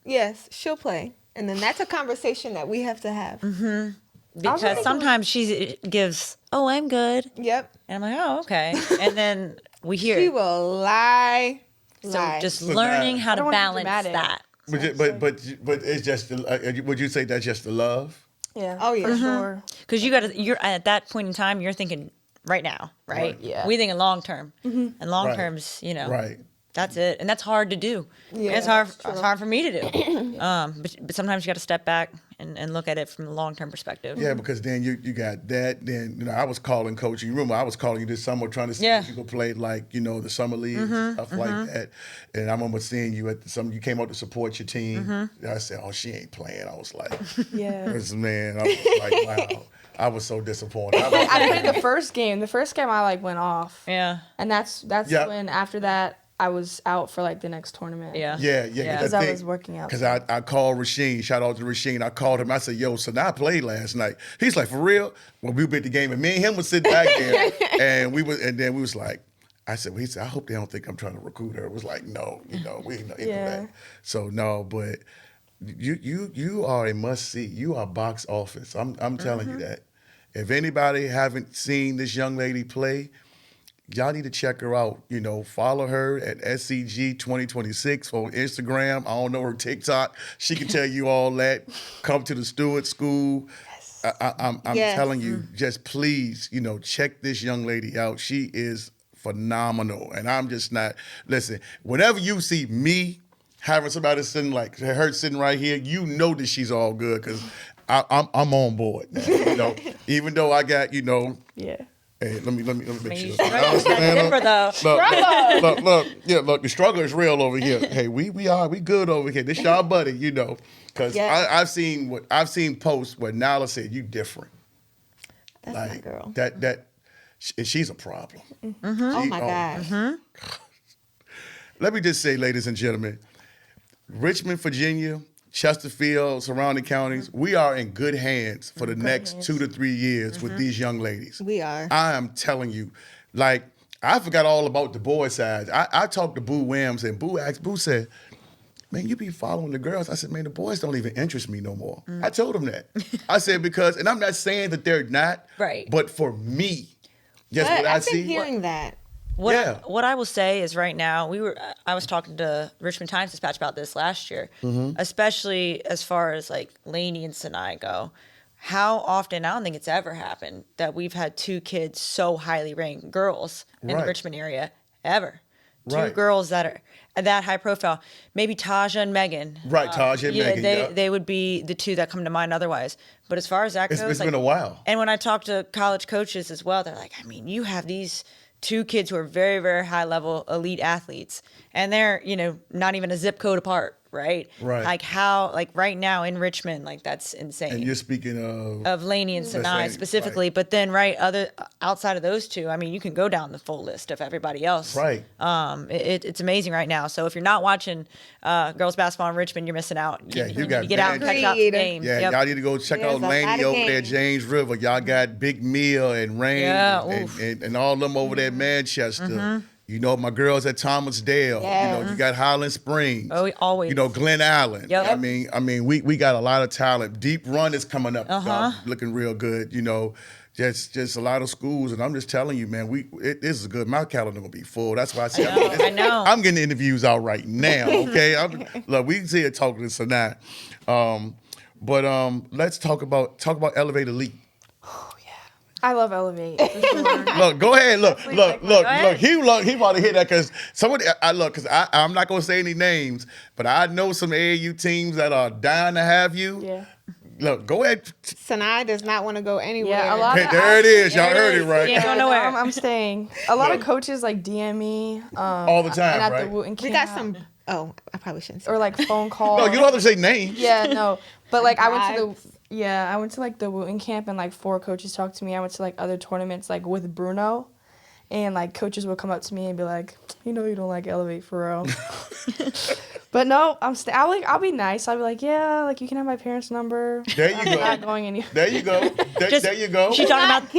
Yes, she'll play. And then that's a conversation that we have to have. Because sometimes she gives, oh, I'm good. Yep. And I'm like, oh, okay. And then we hear She it. will lie. So just learning how to don't wanna be balance dramatic. that. But it's just, would you say that's just the love? Yeah. Oh, yeah. For sure. Because you're at that point in time, you're thinking right now, right? Right. Yeah. We thinking long term. And long Right. term's, you know. Right. That's it, and that's hard to do. Yeah, It's hard for me to do. But sometimes you got to step back and look at it from the long term perspective. Yeah, because then you got that. Then you know I was calling coach. You remember I was calling you this summer trying to see if you could play like you know the summer leagues and stuff like that. And I remember seeing you at you came out to support your team. And I said, oh, she ain't playing. I was like, Yeah. man, I was like, wow. I was so disappointed. I played the first game. The first game I like went off. Yeah. And that's Yep. when after that I was out for like the next tournament. Yeah. Yeah. Because I was working out. Because I called Rasheen. Shout out to Rasheen. I called him. I said, yo, Sanai played last night. He's like, for real? Well, we were at the game, and me and him was sitting back there, and then we was like, I said, well, he said, I hope they don't think I'm trying to recruit her. It was like, no, we ain't know that. So no, but you are a must see. You are box office. I'm telling you that. If anybody haven't seen this young lady play, y'all need to check her out. You know, follow her at SCG 2026 on Instagram. I don't know her TikTok. She can tell you all that. Come to the Steward School. I'm telling you, just please, you know, check this young lady out. She is phenomenal. And I'm just not, listen, whenever you see me having somebody sitting like her sitting right here, you know that she's all good because I'm on board. You know, even though I got, you know, Yeah. Hey, let me make sure. Different though. Look, the struggle is real over here. Hey, we good over here. This y'all buddy, because I've seen posts where Nala said you different. That's like my girl. She's a problem. Mm-hmm. Oh my gosh. Mm-hmm. Let me just say, ladies and gentlemen, Richmond, Virginia, Chesterfield, surrounding counties, we are in good hands for the next 2 to 3 years with these young ladies. We are. I am telling you, like, I forgot all about the boy side. I talked to Boo Williams, and Boo said, man, you be following the girls. I said, man, the boys don't even interest me no more. I told him that. I said, because, and I'm not saying that they're not, right, but for me, just what I see. I've been hearing that. What I will say is right now, I was talking to Richmond Times-Dispatch about this last year, especially as far as like Lainey and Sanai go. How often, I don't think it's ever happened that we've had 2 kids so highly ranked girls in the Richmond area, ever. 2 girls that are that high profile. Maybe Taja and Megan. Right, Taja and Megan. They would be the 2 that come to mind otherwise. But as far as that goes, it's been a while. And when I talk to college coaches as well, they're like, I mean, you have these 2 kids who are very, very high level elite athletes, and they're, not even a zip code apart, right? Right. Like how, like right now in Richmond, like that's insane. And you're speaking of Lainey and Sanai specifically, but then outside of those 2, I mean, you can go down the full list of everybody else. Right. It's amazing right now. So if you're not watching girls basketball in Richmond, you're missing out. Yeah, you got get out and catch out the game. Yeah, y'all need to go check out Lainey over there, James River. Y'all got Big Meal and Rain and all them over there, Manchester. My girls at Thomas Dale. You got Highland Springs. Oh, always. Glen Island. Yep. I mean, we got a lot of talent. Deep Run is coming up, looking real good. Just a lot of schools, and I'm just telling you, man, this is good. My calendar gonna be full. That's why I say I know. I'm getting interviews out right now. Okay, look, we can see it talking to Sanai, but let's talk about Elevate Elite. I love Elevate. For sure. Look, go ahead. Look. He about to hit that because I'm not gonna say any names, but I know some AAU teams that are dying to have you. Yeah. Look, go ahead. Sanai does not want to go anywhere. Yeah, a lot of there it is. Y'all heard it right. Can't go nowhere. I'm staying. A lot of coaches like DM me all the time, and at right? the Wooten camp. We got some. Oh, I probably shouldn't say. Or like phone calls. No, you don't have to say names. Yeah, no. But like I went to like the Wooten camp and like 4 coaches talked to me. I went to like other tournaments like with Bruno, and like coaches would come up to me and be like, you don't like Elevate for real. But no, I'll be nice. I'll be like, yeah, like you can have my parents' number. There you go. I'm not going anywhere. There you go. There you go. She's talking about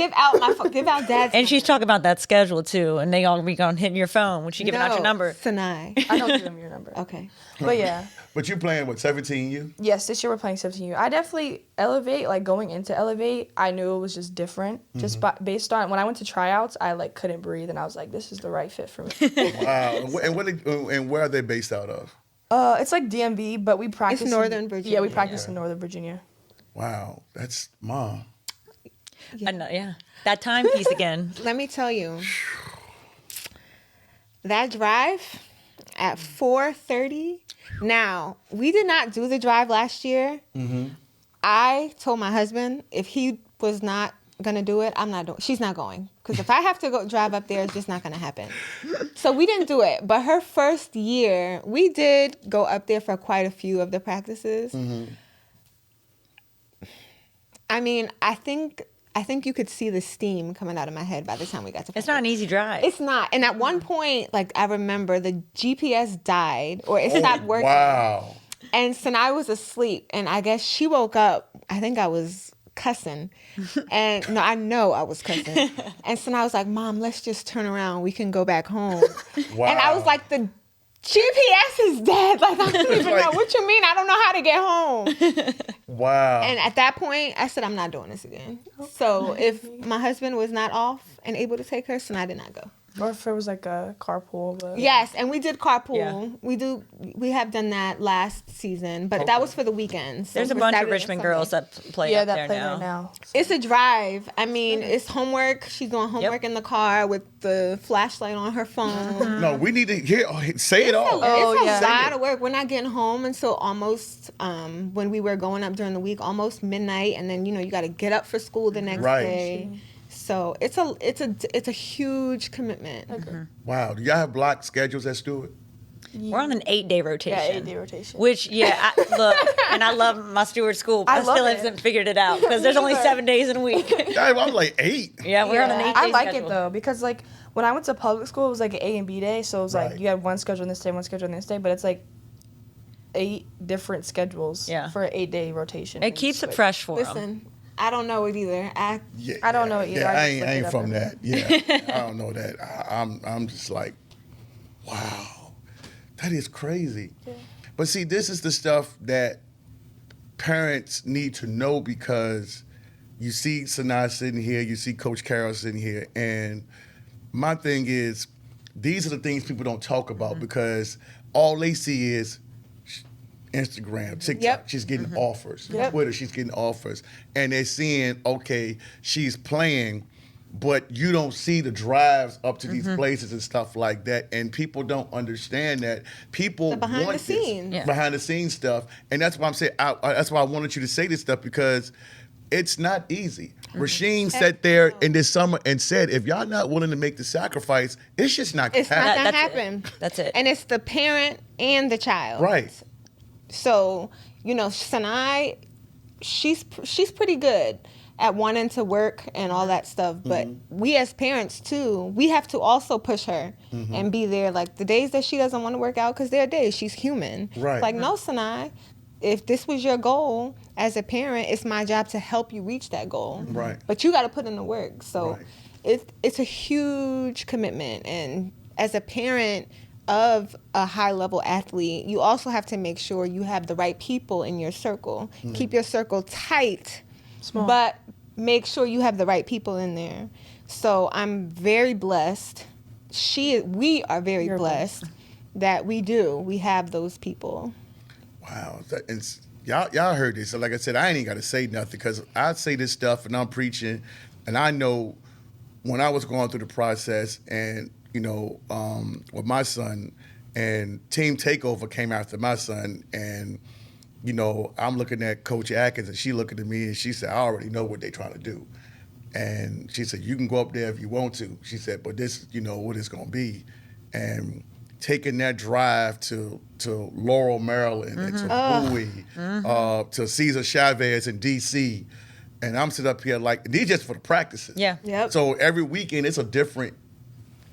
give out dad's. And she's talking about that schedule too, and they all be going hitting your phone when she giving out your number. Sanai. I don't give them your number. Okay. But yeah. But you playing what, 17U? Yes, this year we're playing 17U. I definitely Elevate, like going into Elevate, I knew it was just different. Just based on when I went to tryouts, I like couldn't breathe, and I was like, this is the right fit for me. Wow. And where are they based out of? It's like DMV, but we practice It's Northern Virginia. Yeah, we practice in Northern Virginia. Wow, that's Mom. I know, yeah. That timepiece again. Let me tell you, that drive at 4:30. Now, we did not do the drive last year. I told my husband if he was not gonna do it, I'm not doing. She's not going, because if I have to go drive up there, it's just not gonna happen. So we didn't do it. But her first year, we did go up there for quite a few of the practices. I mean, I think you could see the steam coming out of my head by the time we got to practice. It's not an easy drive. It's not. And at one point, like I remember the GPS died or it stopped working. Wow. And Sanai was asleep, and I guess she woke up. I think I was cussing. And no, I know I was cussing. And Sanai was like, Mom, let's just turn around. We can go back home. Wow. And I was like, the GPS is dead. Like, I don't even know. What you mean? I don't know how to get home. Wow. And at that point, I said, I'm not doing this again. So if my husband was not off and able to take her, Sanai did not go. Or if it was like a carpool. But Yes, and we did carpool. Yeah. We have done that last season, but that was for the weekends. So There's a for bunch of Saturday and Richmond Sunday. girls that play up there play now. right now. It's a drive. I mean, it's homework. She's doing homework in the car with the flashlight on her phone. No, we need to say it all. It's a lot of work. We're not getting home until almost when we were going up during the week, almost midnight, and then you got to get up for school the next day. So it's a huge commitment. Wow. Do y'all have block schedules at Steward? We're on an 8-day rotation. Yeah, 8-day rotation. Which, look, and I love my Steward School, but I love still it. haven't figured it out because there's only 7 days in a week. I was like 8. Yeah, we're on an 8-day I like schedule. it though because like when I went to public school, it was like an A and B day, so it was Right. like you had one schedule on this day, one schedule on this day, but it's like 8 different schedules for an 8-day rotation. It keeps it fresh for them. Listen, I don't know it either. I don't know it either. Yeah, I I just looked ain't it up from and- that. Yeah, I don't know that. I'm just like, wow, that is crazy. Yeah. But see, this is the stuff that parents need to know because you see Sanai sitting here, you see Coach Kara sitting here, and my thing is, these are the things people don't talk about because all they see is Instagram, TikTok, Yep. she's getting offers. Yep. Twitter, she's getting offers. And they're seeing, okay, she's playing, but you don't see the drives up to these places and stuff like that. And people don't understand that. People The behind want the scenes. this behind the scenes stuff. And that's why I'm saying, that's why I wanted you to say this stuff because it's not easy. Rasheen sat there in this summer and said, if y'all not willing to make the sacrifice, it's just not going It's to not happen. gonna That's it. happen. That's it. And it's the parent and the child. Right. So, Sanai, she's pretty good at wanting to work and all that stuff. But we as parents too, we have to also push her and be there. Like the days that she doesn't want to work out, because there are days she's human. Right. Like, no, Sanai, if this was your goal as a parent, it's my job to help you reach that goal. Right. But you got to put in the work. So Right. it's a huge commitment. And as a parent of a high-level athlete, you also have to make sure you have the right people in your circle. Keep your circle tight, but make sure you have the right people in there. So I'm very blessed. We are very blessed that we have those people. Wow. Y'all heard this. So like I said, I ain't even got to say nothing because I say this stuff and I'm preaching, and I know when I was going through the process and, with my son, and Team Takeover came after my son, and, I'm looking at Coach Atkins, and she looking at me, and she said, I already know what they're trying to do. And she said, you can go up there if you want to. She said, but this, what it's going to be. And taking that drive to Laurel, Maryland, and to Bowie, to Cesar Chavez in D.C., and I'm sitting up here like, these just for the practices. Yeah. Yep. So every weekend it's a different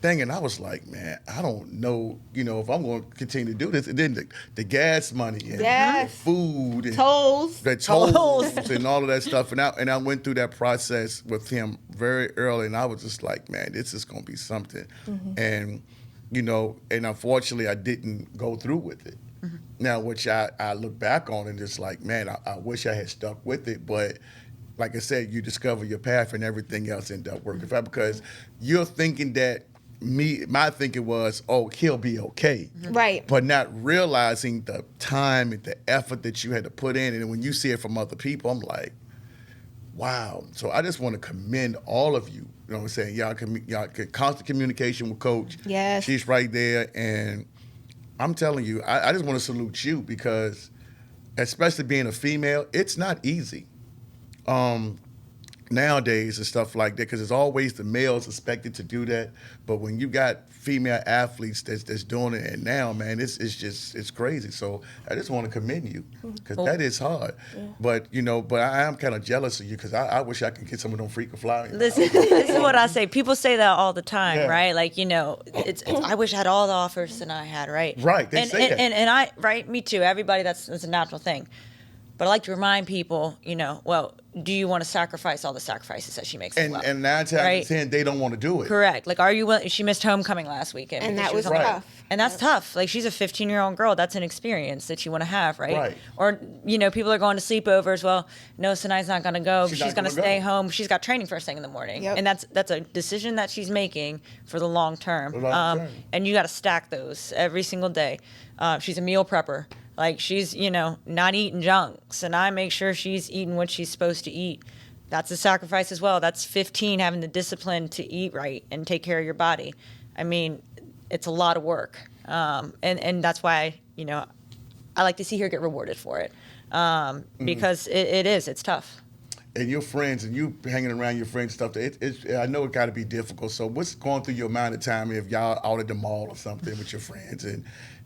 thing, and I was like, man, I don't know, if I'm going to continue to do this. And then the gas money and Yes. the food and Tolls. the tolls and all of that stuff. And I went through that process with him very early, and I was just like, man, this is going to be something. And, and unfortunately I didn't go through with it. Now, which I look back on and just like, man, I wish I had stuck with it, but like I said, you discover your path and everything else ended up working out because you're thinking that my thinking was, oh, he'll be okay. Right. But not realizing the time and the effort that you had to put in. And when you see it from other people, I'm like, wow. So I just want to commend all of you. You know what I'm saying? Y'all get constant communication with Coach. Yes. She's right there. And I'm telling you, I just want to salute you because especially being a female, it's not easy. Nowadays and stuff like that, because there's always the males expected to do that. But when you got female athletes that's doing it, and now, man, it's crazy. So I just want to commend you because that is hard. Yeah. But but I am kind of jealous of you because I wish I could get some of them freaking flyers. Listen, this is what I say. People say that all the time, right? Like it's I wish I had all the offers that I had, right? Right. They say that. And I, right? Me too. Everybody, that's a natural thing. But I like to remind people, well, do you want to sacrifice all the sacrifices that she makes? And 9 times out of 10, they don't want to do it. Correct. Like, are you willing? She missed homecoming last weekend. And that was tough. tough. And that's tough. Like, she's a 15-year-old girl. That's an experience that you want to have, right? Right. Or, people are going to sleepovers. Well, no, Sanai's not going to go. She's going to stay home. She's got training first thing in the morning. Yep. And that's a decision that she's making for the long term. And you got to stack those every single day. She's a meal prepper. Like, she's, not eating junk. Sanai makes sure she's eating what she's supposed to eat. That's a sacrifice as well. That's 15, having the discipline to eat right and take care of your body. I mean, it's a lot of work. And that's why, I like to see her get rewarded for it. Because it's tough. and your friends and you hanging around your friends stuff, I know it got to be difficult. So what's going through your mind at the time if y'all out at the mall or something with your friends and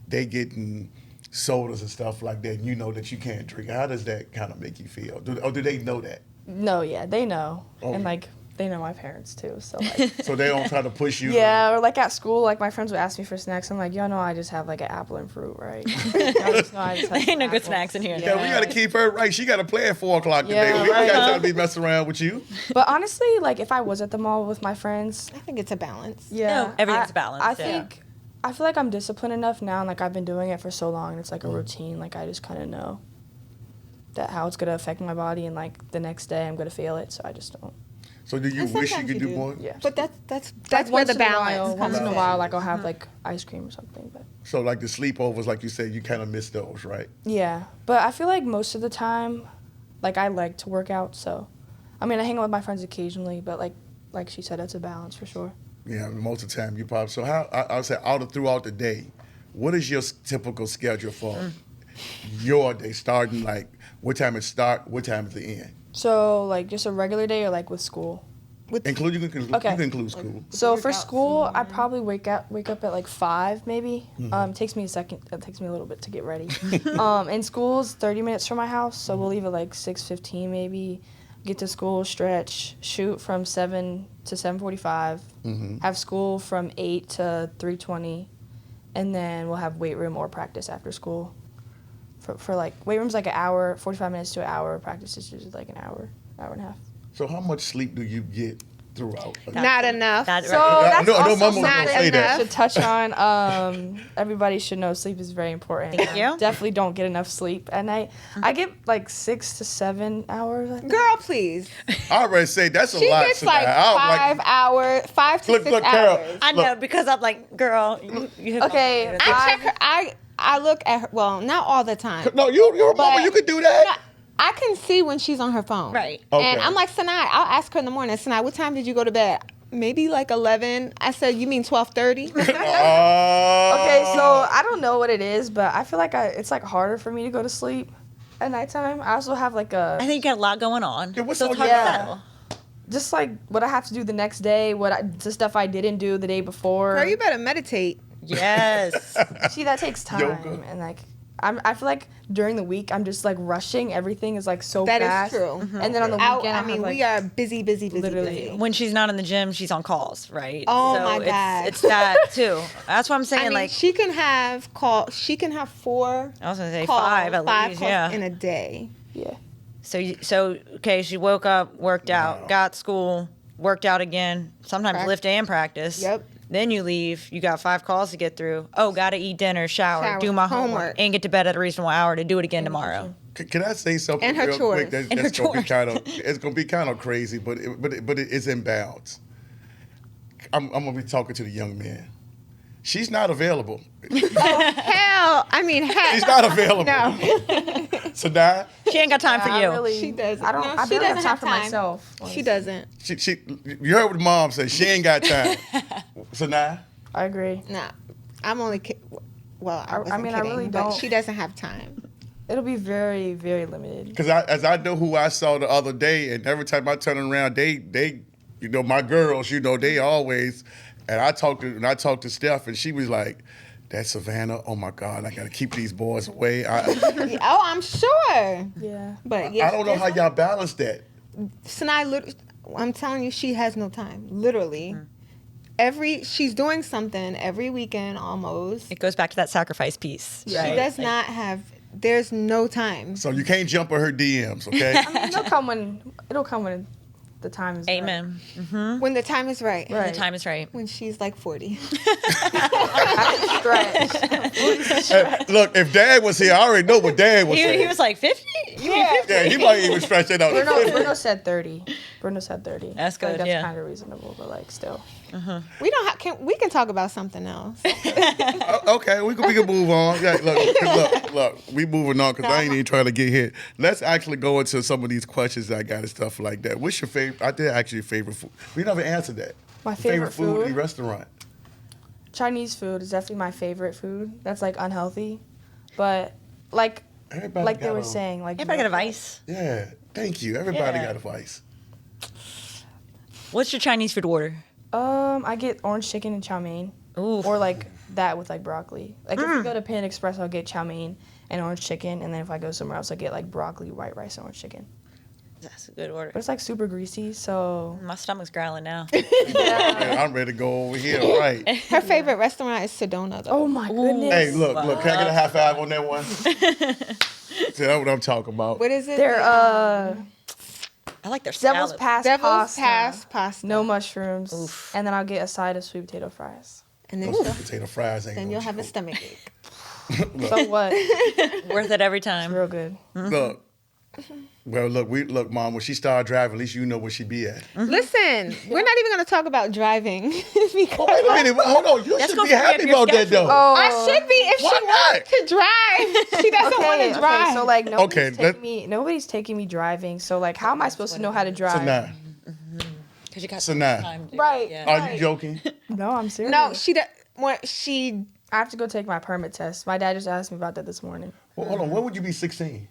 they getting sodas and stuff like that and you know that you can't drink? How does that kind of make you feel? Or do they know that? No, yeah, they know. Oh. And like they know my parents too. So like So they don't try to push you? yeah, or like at school, like my friends would ask me for snacks. I'm like, y'all know I just have like an apple and fruit, right? Y'all just know I just have Ain't some no good apples. snacks in here. Yeah, we got to keep her right. She got to play at 4 o'clock today. Yeah, We don't right. got time to be messing around with you. But honestly, like if I was at the mall with my friends, I think it's a balance. yeah, No, everything's balanced, I yeah. think I feel like I'm disciplined enough now, and like I've been doing it for so long, and it's like a routine. Like I just kind of know that how it's gonna affect my body, and like the next day I'm gonna feel it. So I just don't. So do you And wish you sometimes could you do do. more? Yeah. But that's Like, where once the in a while- balance comes Once in a in. while, like I'll have like ice cream or something, but. So like the sleepovers, like you said, you kind of miss those, right? Yeah, but I feel like most of the time, like I like to work out. So, I mean, I hang out with my friends occasionally, but like she said, it's a balance for sure. Yeah, most of the time you probably. So how I would say throughout the day, what is your typical schedule for your day? Starting like what time it start, what time is it end? So like just a regular day or like with school. Include you can Okay. include school. So for school, I probably wake up at like 5 maybe. It takes me a second. It takes me a little bit to get ready. And school's 30 minutes from my house, so we'll leave at like 6:15 maybe. Get to school, stretch, shoot from 7 to 7:45. Have school from 8 to 3:20, and then we'll have weight room or practice after school. For like weight room's like an hour, 45 minutes to an hour. Practice is usually like an hour and a half. So how much sleep do you get throughout? Not enough. That's So right. that's no, also Mama something don't say we that. should touch on. Everybody should know sleep is very important. Thank you. Definitely don't get enough sleep at night. I get like 6 to 7 hours. I think. Girl, please. I already say that's a She lot. gets so like I don't 5 hours, 5 to Look, 6 look, Carol. hours. I know because I'm like, girl, you have Okay, I check her. I look at her. Well, not all the time. No, you're a mama. But- You can do that. No, I can see when she's on her phone. Right. Okay. And I'm like, Sanai, I'll ask her in the morning, Sanai, what time did you go to bed? Maybe like 11. I said, you mean 12:30? Okay, so I don't know what it is, but I feel like it's like harder for me to go to sleep at nighttime. I also have like I think you got a lot going on. Yeah, what's so on it's hard your- to Yeah. settle. just like what I have to do the next day, the stuff I didn't do the day before. Girl, you better meditate. Yes. See, that takes time, Yoga. and like I feel like during the week I'm just like rushing. Everything is like so That is fast. true. And then on the Out, weekend, I mean, we are busy. Literally. When she's not in the gym, she's on calls, right? Oh, so my God. It's that too. That's what I'm saying. I mean, like she can have 4 I was gonna say calls, 5 at least. calls Yeah. in a day. Yeah. So okay, she woke up, worked out, got school, worked out again. Sometimes lift and practice. Yep. Then you leave. You got 5 calls to get through. Oh, gotta eat dinner, shower, do my homework, homework. and get to bed at a reasonable hour to do it again tomorrow. Can I say something And her real chores. quick? And That's her gonna be chores. it's gonna be kind of crazy, but it's in bounds. I'm gonna be talking to the young man. She's not available. Hell, I mean, heck. She's not available. No. So now She ain't got time for I you. really, She doesn't. I don't. No, I she barely have doesn't time have for time. myself. She doesn't. she you heard what mom said. She ain't got time. So now I agree. Nah. I'm only well, I wasn't mean, I kidding, really but don't. she doesn't have time. It'll be very, very limited. because as I know who I saw the other day, and every time I turn around, they my girls, they always, and I talked to Steph, and she was like, "That's Savannah. Oh my God, I gotta keep these boys away." Oh, I'm sure. Yeah. But yes, I don't know how y'all balance that. Sanai, I'm telling you, she has no time. Literally. She's doing something every weekend almost. It goes back to that sacrifice piece. She right? does not have, there's no time. So you can't jump on her DMs, okay? It'll come when the time is right. Amen. When the time is right. Right. The time is right. When she's like 40. Stretch. Hey, look, if Dad was here, I already know what Dad was He saying. was like 50. Yeah, he might even stretch that out. Bruno said 30. Bruno said 30. That's I feel like good, yeah. That's kind of reasonable, but like still. We can talk about something else. Okay, we can move on. Yeah, look, we moving on because I ain't even trying to get hit. Let's actually go into some of these questions that I got and stuff like that. What's your favorite? I did ask you your favorite food. We never answered that. My favorite food in food? the restaurant. Chinese food is definitely my favorite food. That's like unhealthy, but like Everybody like they got were a- saying, like Everybody got a vice. Yeah, thank you. Everybody Yeah. got a vice. What's your Chinese food order? I get orange chicken and chow mein, Ooh. or like that with like broccoli. Like if we go to Panda Express, I'll get chow mein and orange chicken, and then if I go somewhere else, I get like broccoli, white rice, and orange chicken. That's a good order. But it's like super greasy, so My stomach's growling now. Man, I'm ready to go over here. Right. Her favorite restaurant is Sedona, though. oh my goodness. Hey, look. Can I get a high five on that one? See, that's what I'm talking about. What is it? They're I like their Devil's salad. Pass Devil's pasta. Pass pasta. No mushrooms. And then I'll get a side of sweet potato fries. And then, Those potato fries ain't then no you'll have a joke. stomach ache. So what? Worth it every time. Real good. Look. Well, look, Mom. When she started driving, at least you know where she be at. Listen, we're not even going to talk about driving because Oh, wait a minute. Hold on. You Let's should go be free happy up your about that, schedule. though. Oh. I should be if Why she wanted to drive. She doesn't want to drive. Okay, so like Okay, nobody's taking me driving. So like, how am I supposed to know how to drive? So now, Because you got So now- time to Right. Yeah. are you joking? No, I'm serious. No, she does. What she? I have to go take my permit test. My dad just asked me about that this morning. Well, hold on. When would you be 16?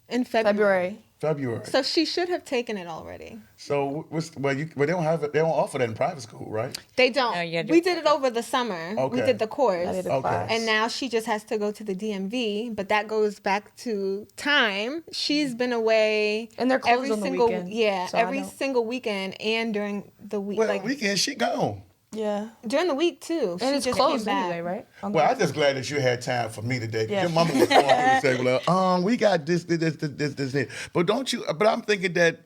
In February. February. So she should have taken it already. So they don't have it. They don't offer that in private school, right? They don't. No, you gotta do We it did it over the summer. We Okay. did the course. I did a Okay. class. And now she just has to go to the DMV, but that goes back to time. She's been away And they're closed every on the single weekend, yeah, so I every know. single weekend and during the week, Well, like weekend she gone. Yeah. during the week too. And She it's just closed came back. anyway, right? On the- Well, I'm just glad that you had time for me today. Yeah. Your mama was going to say, well, we got this. But don't you? But I'm thinking that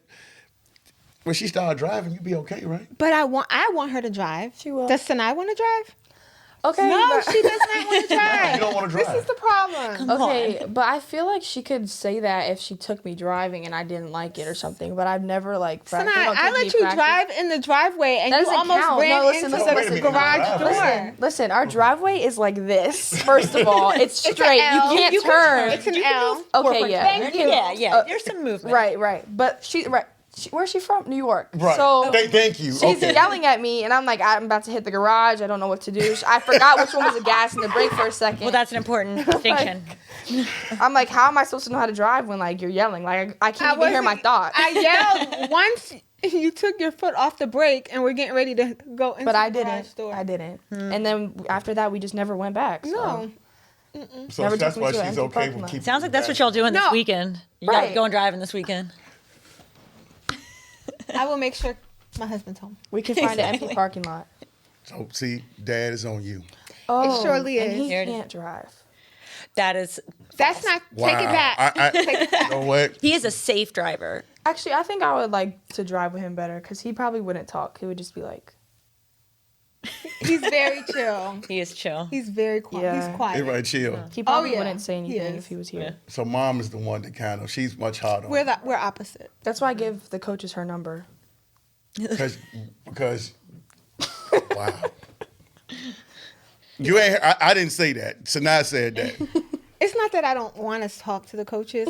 when she started driving, you'd be okay, right? But I want her to drive. She will. Does Sanai want to drive? Okay. No, but- she does not want to drive. You don't want to drive. This is the problem. Okay, but I feel like she could say that if she took me driving and I didn't like it or something. But I've never like. Sanai, they don't I take me let you practice. drive in the driveway and That you doesn't almost count. ran No, listen, into listen, the listen. garage door. Listen, our driveway is like this. First of all, it's It's straight. an L. You can't You can turn. It's an L. Okay, yeah. Thank you. Yeah. There's some movement. Right. But where's she from? New York. Right. So Thank you. she's Okay. yelling at me, and I'm like, I'm about to hit the garage. I don't know what to do. I forgot which one was the gas and the brake for a second. Well, that's an important distinction. I'm like, how am I supposed to know how to drive when like you're yelling? Like I can't even hear my thoughts. I yelled once you took your foot off the brake and we're getting ready to go into But I the garage didn't. door. I didn't. And then after that, we just never went back. So. No. So Never that's took me why to an she's empty okay parking with lot. keeping. Sounds like that's what you y'all doing this No. weekend. You Right. guys going driving this weekend. I will make sure my husband's home. We can find an empty Exactly. parking lot. So see, Dad is on you. Oh, surely and is. he Here it is. can't drive. That is. That's not. Take it back. You know what? He is a safe driver. Actually, I think I would like to drive with him better because he probably wouldn't talk. He would just be like, He's very chill. He is chill. He's very quiet. Yeah. He's quiet. Everybody chill. he probably yeah. wouldn't say He anything is. if he was here. So Mom is the one that kind of, she's much harder on We're opposite. That's why I give the coaches her number. because wow. You ain't. I didn't say that. Sanai said that. It's not that I don't want to talk to the coaches.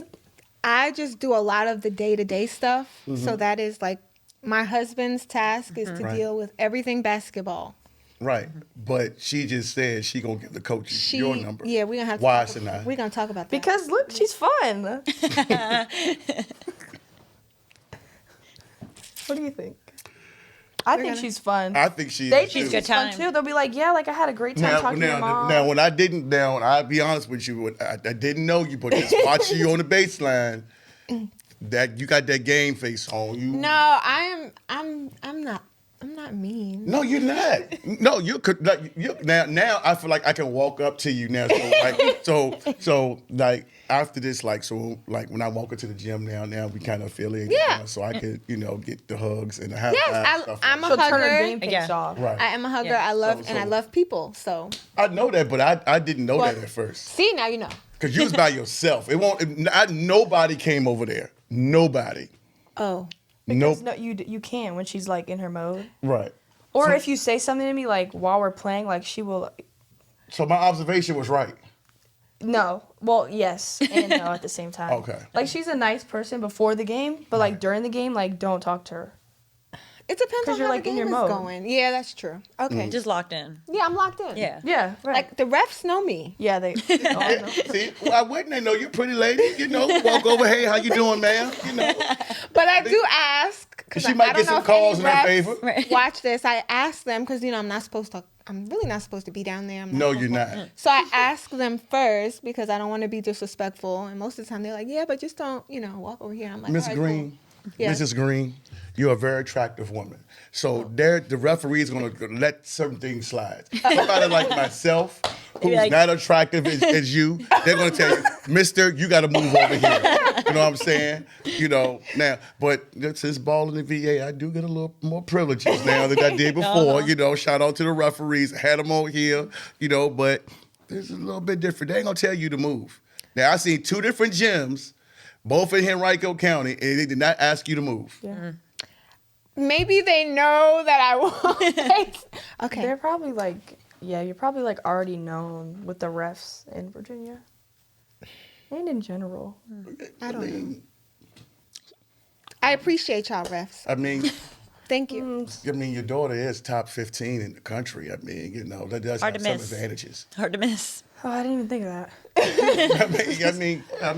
I just do a lot of the day-to-day stuff. So that is like my husband's task is to Right. deal with everything basketball. Right. But she just said she gonna give the coaches your number. Yeah, we're gonna have to. Why, Sanai? We're gonna talk about that. Because look, she's fun. What do you think? I think gonna- she's fun. I think she They is think too. good she's fun time. too. They'll be like, yeah, like I had a great time talking to your mom. Now, when I didn't, now I'll be honest with you, I didn't know you, but just watching you on the baseline, that you got that game face on. You No, I'm not mean. No, you're not. No, you could. Like, you now I feel like I can walk up to you now. So like after this, like when I walk into the gym now we kind of affiliate. Yeah. So I could get the hugs and the high Yes, five stuff. I'm She'll a turn her hugger. game face Yeah. off. Right. I am a hugger. Yeah. I love So- and I love people. So I know that, but I didn't know Well- that at first. see now you know. Because you was by yourself. Nobody came over there. Nobody. Oh. Because Nope. no, you can when she's like in her mode. Right. Or if you say something to me like while we're playing, like she will. So my observation was right. No, well, yes and no at the same time. Okay. Like she's a nice person before the game, but like during the game, like don't talk to her. It depends on you're, how like, the in game your is mode. going. Yeah, that's true. Okay. Just locked in. Yeah, I'm locked in. Yeah. Yeah, right. Like, the refs know me. yeah, they. Yeah, see, why wouldn't they know you pretty lady? You know, walk over, hey, how you doing, ma'am? You know. But I do ask, because She I might don't get know some if calls any in her refs favor. watch this. I ask them, because, you know, I'm really not supposed to be down there. No, you're not. So I ask them first, because I don't want to be disrespectful. And most of the time, they're like, yeah, but just don't, walk over here. I'm like, Miss all right, Green, cool. Yeah. Mrs. Green, you're a very attractive woman. So the referee is going to let certain things slide. Somebody like myself, who's like- not attractive as you, they're going to tell you, mister, you got to move over here. You know what I'm saying? Now, but since Ballin VA, I do get a little more privileges now than I did before. Shout out to the referees. I had them on here, but it's a little bit different. They ain't going to tell you to move. Now, I seen 2 different gyms, both in Henrico County, and they did not ask you to move. Yeah. Maybe they know that I won't. Okay. They're probably like, you're probably like already known with the refs in Virginia. And in general. I don't know. I appreciate y'all, refs. I mean, Thank you. your daughter is top 15 in the country. I mean, that does Hard have to some miss. advantages. Hard to miss. Oh, I didn't even think of that. I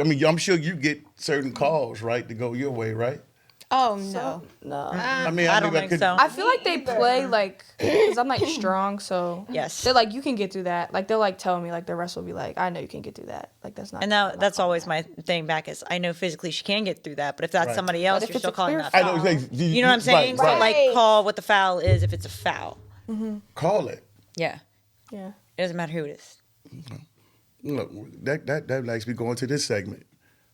mean, I'm sure you get certain calls, right, to go your way, right? Oh, no. No. I mean, I don't think so. I feel like they play like, because I'm like strong, so Yes. they're like, you can get through that. Like they'll like tell me, like the rest will be like, I know you can get through that. Like that's not. And that's always my thing back is I know physically she can get through that, but if that's Right. somebody else, But if you're it's still a calling clear that I foul. know. Like, You know what I'm saying? So Right. like call what the foul is if it's a foul. Call it. Yeah. Yeah. It doesn't matter who it is. Look, that likes me going to this segment.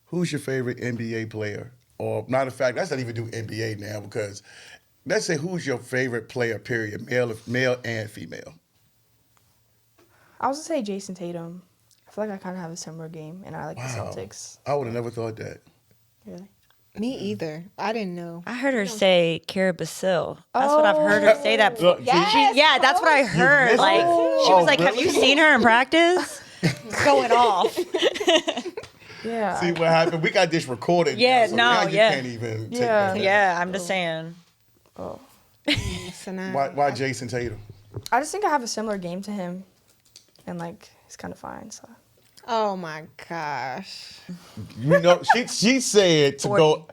Who's your favorite NBA player? Or, matter of fact, let's not even do NBA now because let's say who's your favorite player, period, male and female. I was gonna say Jason Tatum. I feel like I kind of have a similar game, and I like Wow. the Celtics. I would have never thought that. Really. Me either. I didn't know. I heard her say Kara Bacile. That's what I've heard her say that before. Look, see? Yeah, that's what I heard. missed Like it? she was Oh, like, "Have really? you seen her in practice?" Going off. Yeah. See what happened? We got this recorded. Yeah, now, so no, now you yeah. can't even take Yeah. that. Yeah, I'm just saying. Oh. Sanai. Why Jason Tatum? I just think I have a similar game to him, and like he's kind of fine. So. Oh, my gosh. She said to go.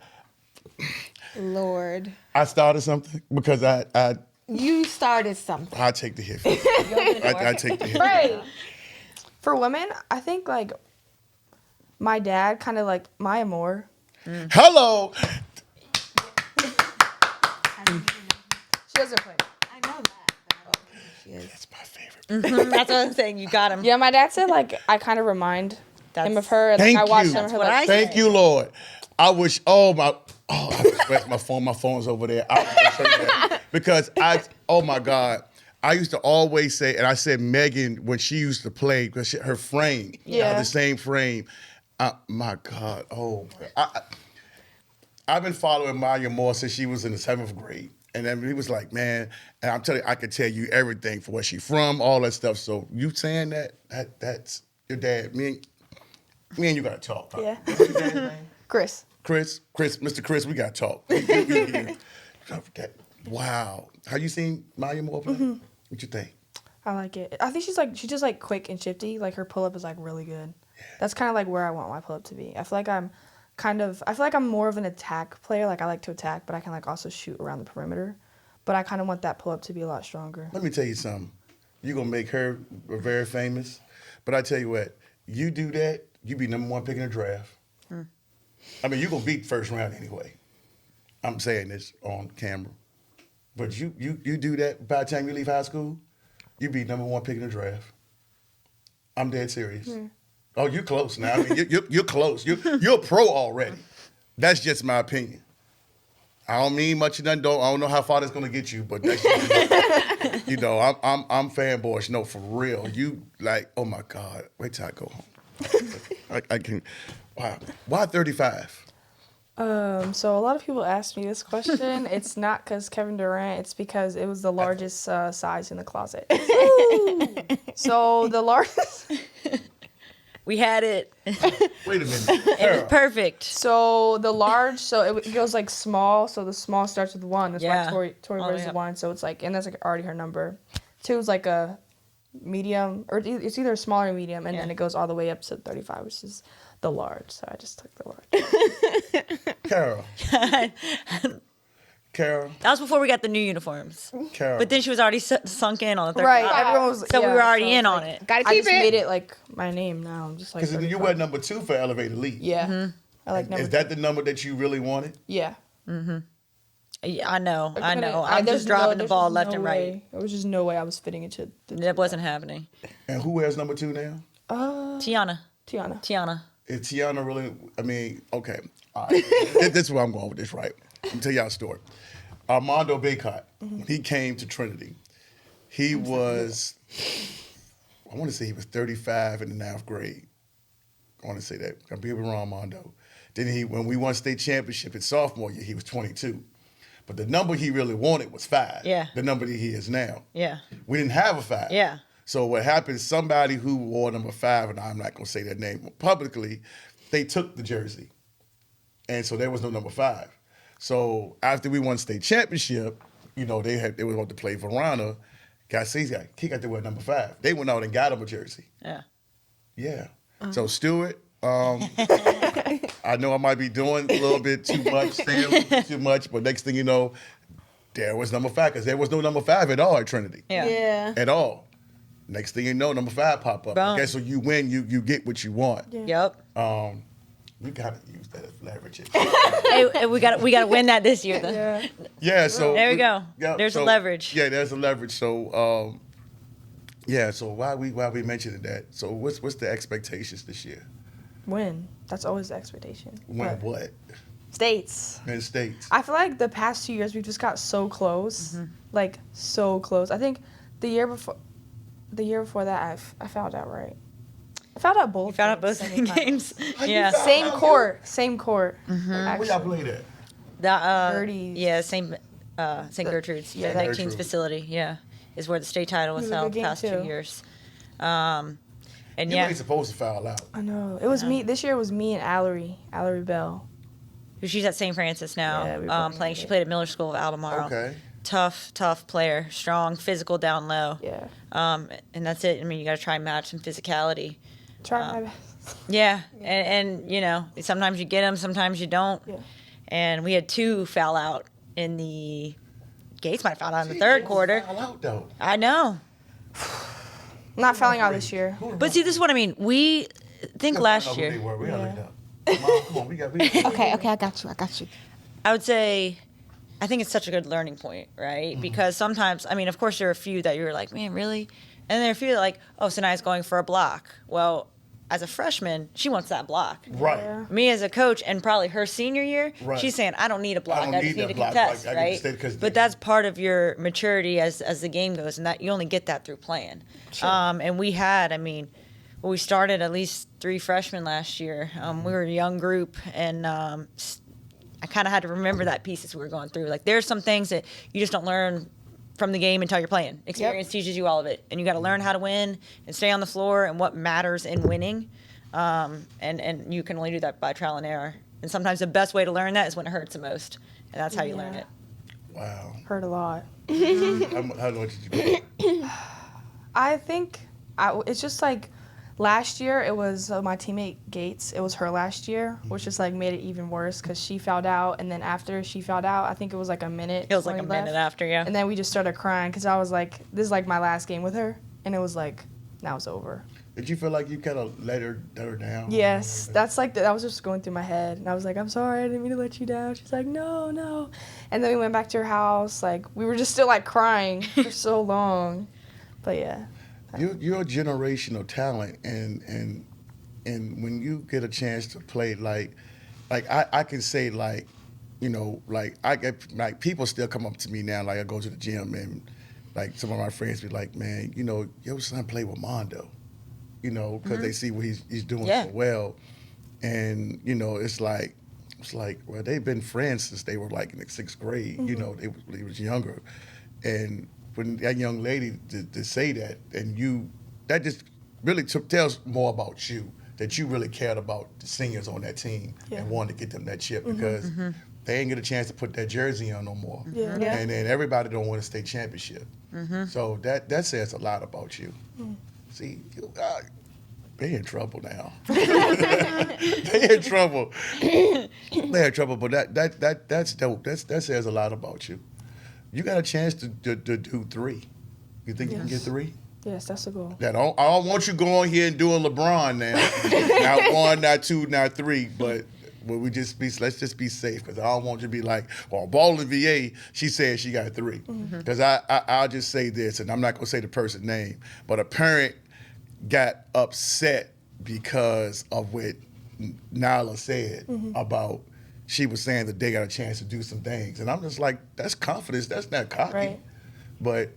Lord. I started something because I You started something. take the hit. I take the hit. Right. For women, I think like my dad kind of like Maya Moore. Hello. She doesn't play. I know that. That's my favorite. That's what I'm saying. You got him. Yeah, my dad said like I kind of remind him of her. Like, Thank I watched you. some of her. That's what Like, I Thank you, Lord. I wish. I wish my phone. My phone's over there. I was gonna show you that. Because oh my God, I used to always say, and I said Megan when she used to play because her frame, Yeah. the same frame. My God, I've been following Maya Moore since she was in the 7th grade. And then he was like, man, and I'm telling you, I could tell you everything for where she's from, all that stuff. So you saying that's your dad. Me and you gotta talk. Huh? Yeah. What's your dad's name? Chris. Mr. Chris, we gotta talk. Wow. Have you seen Maya Moore play? What you think? I like it. I think she's just like quick and shifty. Like her pull up is like really good. That's kind of like where I want my pull up to be. I feel like I'm more of an attack player. Like I like to attack, but I can like also shoot around the perimeter. But I kind of want that pull up to be a lot stronger. Let me tell you something. You're gonna make her very famous. But I tell you what, you do that, you be number 1 pick in the draft. I mean, you're gonna beat first round anyway. I'm saying this on camera. But you do that by the time you leave high school, you be number 1 pick in the draft. I'm dead serious. Oh, you're close now. I mean, you're close. You're a pro already. That's just my opinion. I don't mean much of nothing. I don't know how far that's gonna get you, but that's just, I'm fanboyish. No, for real. You like, oh my God. Wait till I go home. I can. Wow. Why 35? So a lot of people ask me this question. It's not because Kevin Durant. It's because it was the largest size in the closet. So the largest. We had it. Wait a minute. It was perfect. So the large, so it goes like small. So the small starts with 1. That's Yeah. why Tori All the wears way the up. 1. So it's like, and that's like already her number. 2 is like a medium, or it's either small or medium, and then it goes all the way up to 35, which is the large. So I just took the large. Kara. Kara. That was before we got the new uniforms. Kara. But then she was already sunk in on the 35. Right. Everyone was. So we yeah, were already it's in on like, it. Gotta I keep just it. made it like my name now. I'm just like. Because you 35. were number 2 for Elevate Elite. Yeah. I like number. Is that the number that you really wanted? Yeah. Yeah, I know. I I'm just dropping the ball left no and way. right. There was just no way I was fitting into the. That wasn't happening. And who wears number 2 now? Tiana. Is Tiana really? I mean, okay. All right. This is where I'm going with this, right? Let me tell y'all a story. Armando Baycott, when he came to Trinity, he was, I want to say he was 35 in the 9th grade. I want to say that. I'm being wrong, Armando. Then when we won state championship his sophomore year, he was 22. But the number he really wanted was 5. Yeah. The number that he is now. Yeah. We didn't have a 5. Yeah. So what happened, somebody who wore number 5, and I'm not going to say their name publicly, they took the jersey. And so there was no number 5. So after we won state championship, they were going to play Verona. He got to wear number 5. They went out and got him a jersey. Yeah. Yeah. So Steward, I know I might be doing a little bit too much, but next thing you know, there was number 5, because there was no number 5 at all at Trinity. Yeah. At all. Next thing you know, number 5 pop up. Boom. I guess so you win, you get what you want. Yep. We gotta use that as leverage. Hey, we got to win that this year then. Yeah. Yeah, so There we go. Yeah, There's a so- leverage. Yeah, there's a leverage. So so why we mentioning that? So what's the expectations this year? Win. That's always the expectation. Win But what? States. In states. I feel like the past 2 years we've just got so close, like so close. I think the year before that I found out right. I found out both. You found out both semifinals. games. Yeah. Same court. Like, Where y'all actually. played at? Gertie's. Yeah, St. Gertrude's. yeah, Yeah, that- 19's facility. Yeah, is where the state title was It was a held good the game, past too. 2 years. And You yeah, ain't supposed to foul out. I know. It was me. This year it was me and Allery Bell. she's at St. Francis now, Yeah, we both playing. made She it. played at Miller School of Albemarle. Okay. Tough player, strong, physical down low. Yeah. And that's it. I mean, you got to try and match some physicality. Try my best. Yeah, and sometimes you get them, sometimes you don't. Yeah. And we had 2 foul out in the. Gates might foul out in the third quarter. Foul out though. I know. I'm not fouling out this year. But see, this is what I mean. We think last They year, were. We gotta Yeah. look it up. Come on, we got. Okay, I got you. I would say, I think it's such a good learning point, right? Because sometimes, I mean, of course, there are a few that you're like, man, really? And there are a few that like, oh, Sanai's going for a block. Well, as a freshman, she wants that block. Right. Yeah. Me as a coach, and probably her senior year, Right. she's saying, I don't need a block. don't I need just need that to block. contest, Like, I can right? stay 'cause But that's part of your maturity as the game goes, and that you only get that through playing. And we had, we started at least 3 freshmen last year. We were a young group, and I kind of had to remember that piece as we were going through. Like, there's some things that you just don't learn from the game until you're playing. Experience teaches you all of it, and you got to learn how to win and stay on the floor and what matters in winning. And you can only do that by trial and error. And sometimes the best way to learn that is when it hurts the most, and that's how you learn it. Wow. Hurt a lot. How long did you go? I think it's just like last year it was my teammate Gates. It was her last year, which just like made it even worse because she fouled out, and then after she fouled out, I think it was like a minute. It was like a 20 minute left. after, yeah. And then we just started crying because I was like, this is like my last game with her, and it was like, now it's over. Did you feel like you kind of let her down? Yes, that's like that was just going through my head, and I was like, I'm sorry, I didn't mean to let you down. She's like, no, and then we went back to her house. Like we were just still like crying for so long, but yeah. You're a generational talent, and when you get a chance to play, like I can say like I get like people still come up to me now. Like I go to the gym and like some of my friends be like, man, your son played with Mondo, because they see what he's doing so well, and it's like well they've been friends since they were like in the 6th grade. They was younger, and when that young lady to say that, and that just really tells more about you that you really cared about the seniors on that team and wanted to get them that chip Mm-hmm. because they ain't get a chance to put that jersey on no more. Yeah. And then everybody don't want a state championship. So that says a lot about you. See, they in trouble now. They in trouble. They in trouble, but that's dope. That says a lot about you. You got a chance to do 3. You think you can get 3? Yes, that's the goal. I don't want you going here and doing LeBron now. Not 1, not 2, not 3, but let's just be safe because I don't want you to be like, well, BallinVA, she said she got 3. Because I'll just say this, and I'm not going to say the person's name, but a parent got upset because of what Nyla said about she was saying that they got a chance to do some things. And I'm just like, that's confidence. That's not cocky. Right. But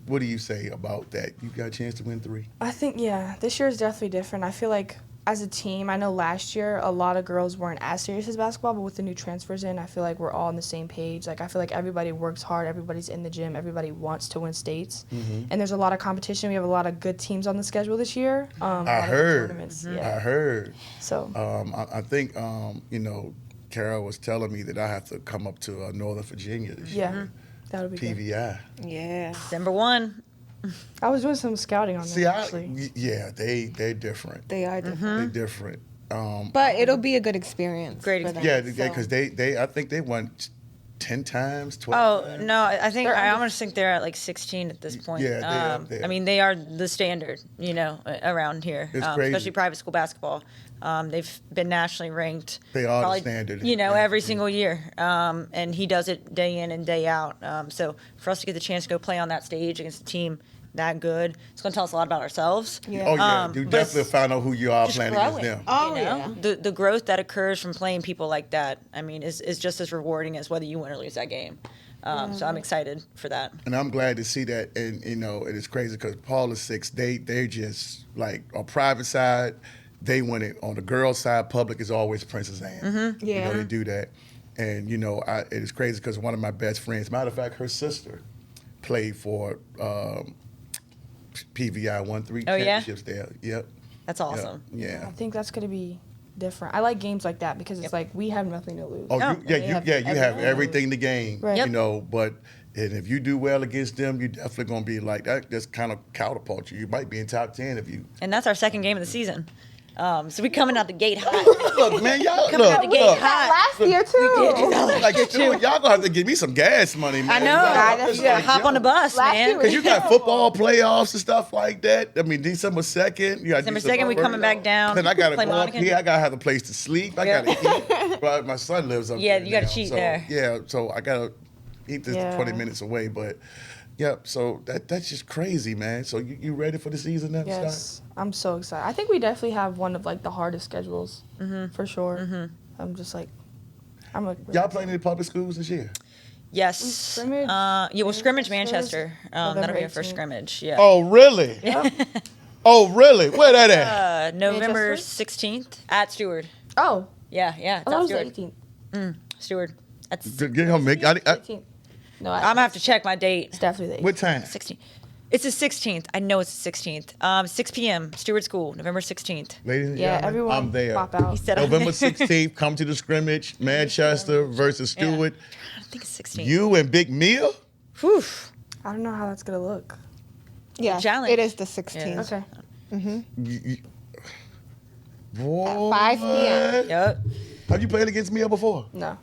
what do you say about that? You got a chance to win 3? I think, this year is definitely different. I feel like as a team, I know last year a lot of girls weren't as serious as basketball, but with the new transfers in, I feel like we're all on the same page. Like, I feel like everybody works hard, everybody's in the gym, everybody wants to win states. And there's a lot of competition. We have a lot of good teams on the schedule this year. I heard. Yeah. I heard. So, I think, Kara was telling me that I have to come up to Northern Virginia this year. that would be good. PVI. Yeah. December 1. I was doing some scouting on See, them, actually. they're different. They are different. They're different. But it'll be a good experience. Great for them, Yeah, so. because I think they won 10 times, 12 times. Oh, no, I think They're I under- almost think they're at like 16 at this point. Yeah, they are. I mean, they are the standard, around here, It's crazy. especially private school basketball. They've been nationally ranked. They are the probably, standard. Every single year. And he does it day in and day out. So for us to get the chance to go play on that stage against a team that good, it's going to tell us a lot about ourselves. Yeah. Oh, yeah. You but definitely find out who you are just playing against growing. them. Oh, You know? yeah. The growth that occurs from playing people like that, I mean, is just as rewarding as whether you win or lose that game. So I'm excited for that. And I'm glad to see that. And, and it's crazy because Paul is 6. They're just like on private side, they win it. On the girls' side, public is always Princess Anne. Yeah. They do that. And, it is crazy because one of my best friends, matter of fact, her sister played for PVI, won 3 Oh, yeah? championships there. Yep. That's awesome. Yeah. I think that's going to be different. I like games like that because it's like we have nothing to lose. Oh, No, you have everything to gain, Right. Yep. But and if you do well against them, you're definitely going to be like, that just kind of catapult you. You might be in top 10 if you. And that's our second game of the season. So we coming out the gate hot. Look, man, y'all, Coming out the gate look. hot. Last year, too. Like, y'all going to have to give me some gas money, man. I know. that's You gotta true. hop on the bus, Last man. year Because you got football playoffs and stuff like that. I mean, December 2nd. You got December 2nd, we coming back down. Then I got to Play go up Monica. here. I got to have a place to sleep. I got to eat. But my son lives up Yeah, there you gotta now, cheat so, there. Yeah, so I got to eat this Yeah. 20 minutes away. But, yeah, so that's just crazy, man. So you ready for the season now? Yes, I'm so excited. I think we definitely have one of like the hardest schedules for sure. I'm just like, I'm like. Y'all playing in the public schools this year? Yes. Scrimmage. Scrimmage Manchester. That'll November be our first 18th. scrimmage. Yeah. Oh, really? Oh, really? Where that at? November Manchester? 16th at Steward. Oh, Yeah. I It's thought it at was the Steward. 18th. Steward. That's. Get him, Mick. 18th. No, I'm gonna have to check my date. It's definitely the 18th. What time? 16th. It's the 16th. I know it's the 16th. 6 p.m. Steward School, November 16th. Ladies and Yeah, gentlemen, everyone I'm there. pop out. He said I'm November there. 16th, come to the scrimmage, Manchester versus Stewart. I think it's 16th. You and Big Mia? Whew. I don't know how that's gonna look. Yeah, challenge. it is the 16th. Okay. Boy. 5 p.m. Yep. Have you played against Mia before? No.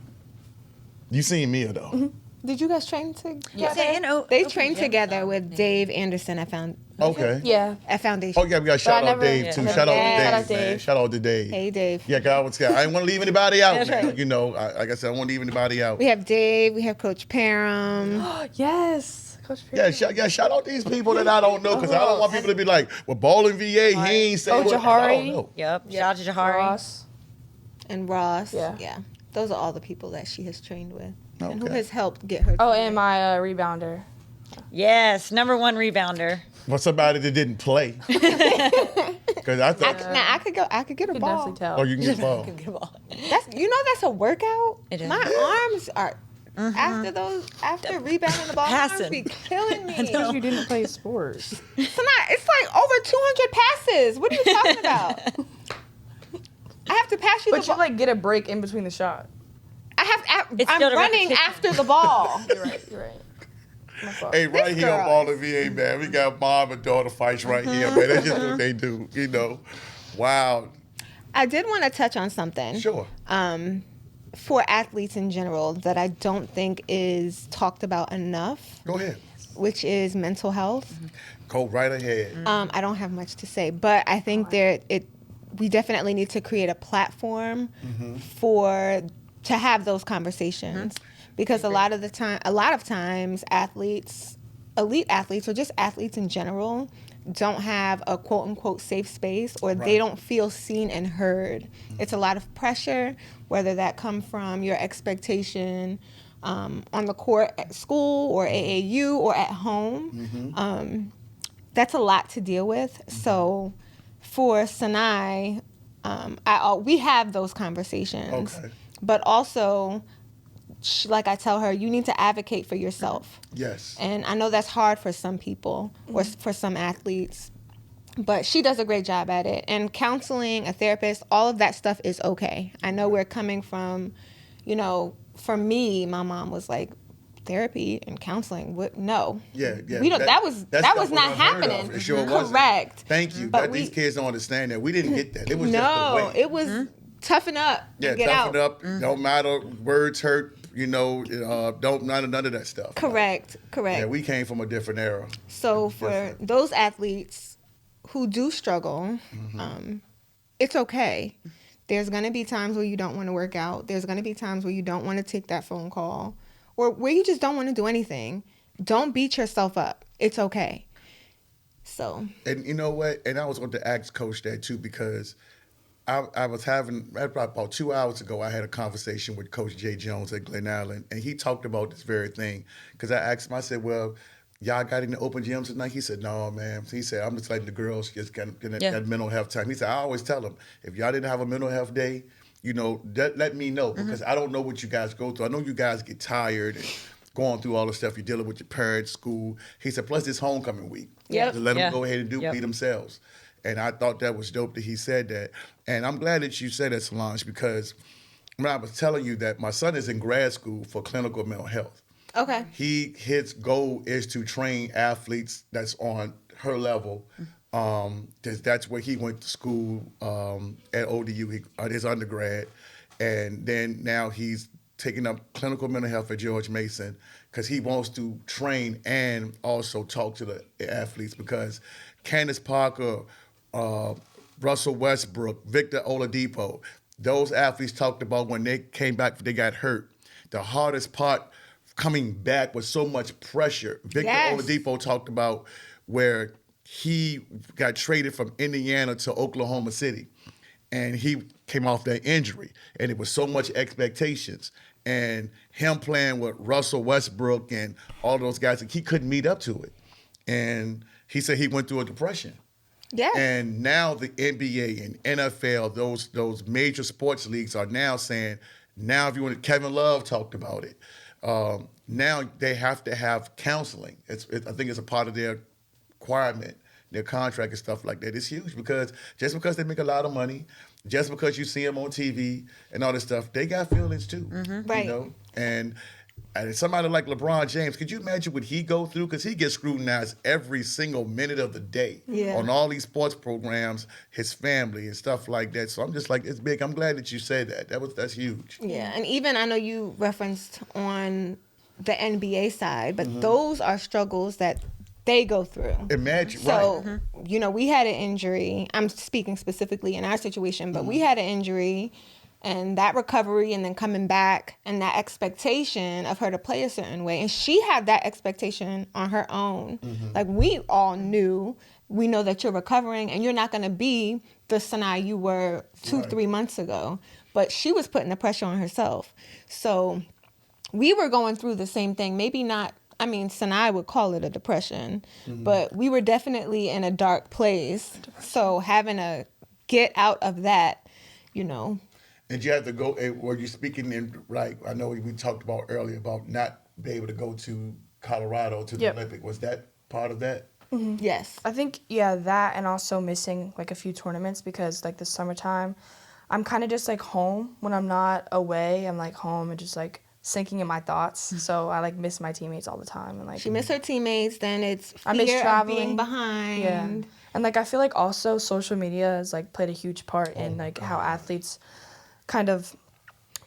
You seen Mia, though. Did you guys train together? Yeah. They trained together with Dave Anderson at Okay. Yeah. Foundation. Oh, yeah, we got to shout But I out never- Dave, too. Yeah. Shout out to Yeah. Dave, Shout out man. Dave. Shout out to Dave. Hey, Dave. Yeah, 'cause I didn't want to leave anybody out, That's man. right. You know, like I said, I don't want to leave anybody out. We have Dave. We have Coach Parham. Yes. Coach Yeah, shout out these people that I don't know, because I don't want people to be like, well, BallinVA, he ain't say Oh, what. I Jahari. don't know. Yep. Shout out to Jahari. Ross. And Ross. Yeah. Those are all the people that she has trained with. And who Okay. has helped get her. Oh, and my rebounder. Yes, number 1 rebounder. For somebody that didn't play. Because I thought, Now I could go. I could get a You can ball. definitely tell. oh, you can get the ball. Good ball. That's a workout. It is. My arms are after rebounding the ball. My arms Passing. be killing me. Because you didn't play sports. It's like over 200 passes. What are you talking about? I have to pass you But the you ball. like get a break in between the shot. It's I'm still the running repetition. after the ball. You're right. You're right. My fault. Hey, right This here on girl. Ballin VA, man, we got mom and daughter fights right here, man. That's just what they do, you know. Wow. I did want to touch on something. Sure. For athletes in general that I don't think is talked about enough, Go ahead. which is mental health. Go right ahead. I don't have much to say, but I think we definitely need to create a platform to have those conversations because a lot of times athletes, elite athletes, or just athletes in general, don't have a quote unquote safe space, or they don't feel seen and heard. It's a lot of pressure, whether that come from your expectation on the court at school or AAU or at home. That's a lot to deal with. So for Sanai, we have those conversations. Okay. But also, like I tell her, you need to advocate for yourself. Yes. And I know that's hard for some people or for some athletes, but she does a great job at it. And counseling, a therapist, all of that stuff is okay. I know we're coming from, for me, my mom was like, therapy and counseling, what? No. Yeah. We don't. That was not happening. It sure wasn't. Correct. Thank you. But These kids don't understand that. We didn't get that. It was no, just the way. it was toughen up. Yeah, and get toughen out. up. Don't matter. Words hurt. Don't none of that stuff. Correct. Yeah, we came from a different era. So for those athletes who do struggle, it's okay. There's going to be times where you don't want to work out. There's going to be times where you don't want to take that phone call or where you just don't want to do anything. Don't beat yourself up. It's okay. So. And you know what? And I was going to ask Coach that too because I was having, about 2 hours ago, I had a conversation with Coach Jay Jones at Glen Allen, and he talked about this very thing. Because I asked him, I said, well, y'all got any open gyms tonight? He said, no, man. He said, I'm just letting the girls just get that mental health time. He said, I always tell them, if y'all didn't have a mental health day, let me know because I don't know what you guys go through. I know you guys get tired and going through all the stuff you're dealing with your parents, school. He said, plus it's homecoming week. Yep. To let them go ahead and be themselves. And I thought that was dope that he said that. And I'm glad that you said that, Solange, because when I was telling you that my son is in grad school for clinical mental health. Okay. His goal is to train athletes that's on her level. That's where he went to school at ODU, his undergrad. And then now he's taking up clinical mental health at George Mason because he wants to train and also talk to the athletes because Candace Parker, Russell Westbrook, Victor Oladipo, those athletes talked about when they came back, they got hurt. The hardest part coming back was so much pressure. Victor Oladipo talked about where he got traded from Indiana to Oklahoma City. And he came off that injury. And it was so much expectations. And him playing with Russell Westbrook and all those guys, he couldn't meet up to it. And he said he went through a depression. Yeah. And now the NBA and NFL, those major sports leagues are now saying, now if you want to, Kevin Love talked about it. Now they have to have counseling. I think it's a part of their requirement, their contract and stuff like that. It's huge because just because they make a lot of money, just because you see them on TV and all this stuff, they got feelings too. Right. And somebody like LeBron James, could you imagine what he go through? Because he gets scrutinized every single minute of the day on all these sports programs, his family and stuff like that. So I'm just like, it's big. I'm glad that you said that. That's huge. Yeah, and even I know you referenced on the NBA side, but those are struggles that they go through. Imagine, so, we had an injury. I'm speaking specifically in our situation, but we had an injury. And that recovery and then coming back and that expectation of her to play a certain way. And she had that expectation on her own. Like we all knew, we know that you're recovering and you're not going to be the Sanai you were 2-3 months ago. But she was putting the pressure on herself. So we were going through the same thing. Maybe not, Sanai would call it a depression, but we were definitely in a dark place. So having to get out of that, And you have to go, were you speaking in, I know we talked about earlier about not being able to go to Colorado to the Olympic. Was that part of that? Yes. I think, that and also missing like a few tournaments because like the summertime, I'm kind of just like home when I'm not away. I'm like home and just like sinking in my thoughts. So I like miss my teammates all the time. And like She missed her teammates. Then it's I miss fear of traveling. being behind. Yeah. And like I feel like also social media has like played a huge part in like how athletes kind of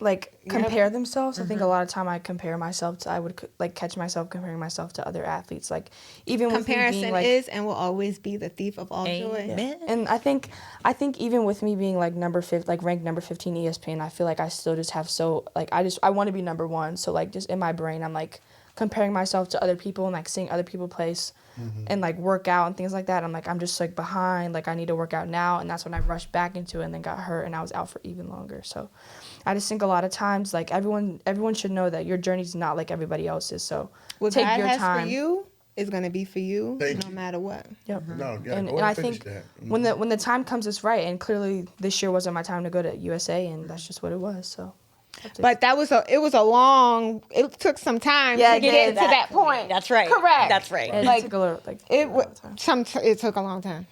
like compare themselves. I think a lot of time I compare myself to, I would like catch myself comparing myself to other athletes. Like even with me Comparison being like, is and will always be the thief of all joy. Amen. and I think even with me being like ranked number 15 ESPN, I feel like I still just have I want to be number one. So like just in my brain, I'm like comparing myself to other people and like seeing other people place and like work out and things like that. I'm just like behind, like I need to work out now. And that's when I rushed back into it and then got hurt and I was out for even longer. So I just think a lot of times like everyone should know that your journey's not like everybody else's. So What take God your has time. for you is going to be for you Thank no you. matter what. Yep. No, yeah, And go I ahead and finish think that. when the time comes, it's right. And clearly this year wasn't my time to go to USA, and that's just what it was. So. That's it. But it took some time Yeah, to it get did. to that point. That's right. Correct. That's right. It like, took a little, it took a long time.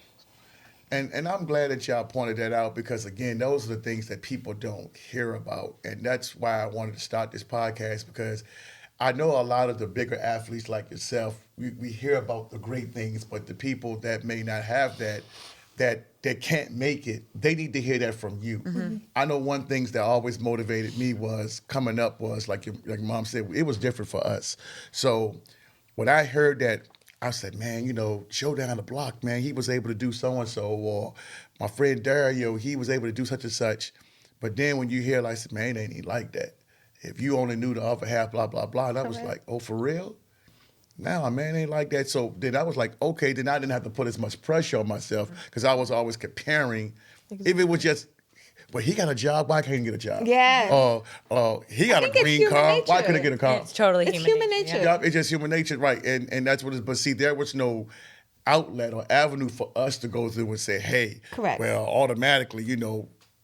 And I'm glad that y'all pointed that out because, again, those are the things that people don't hear about. And that's why I wanted to start this podcast because I know a lot of the bigger athletes like yourself, we hear about the great things, but the people that may not have that can't make it, they need to hear that from you. I know one thing that always motivated me was coming up was, like your mom said, it was different for us. So when I heard that, I said, man, Joe down the block, man, he was able to do so-and-so, or my friend Dario, he was able to do such and such. But then when you hear, I said, man, it ain't like that. If you only knew the other half, blah, blah, blah, and I was like, oh, for real? Nah, man, ain't like that. So then I was like, okay, then I didn't have to put as much pressure on myself because I was always comparing. If it was just, well, he got a job, why can't he get a job? Yeah. He got a think it's green human car, why nature. couldn't he get a car? It's totally It's human nature. Yeah, it's just human nature, right? And that's what it is. But see, there was no outlet or avenue for us to go through and say, hey, Correct. well, automatically,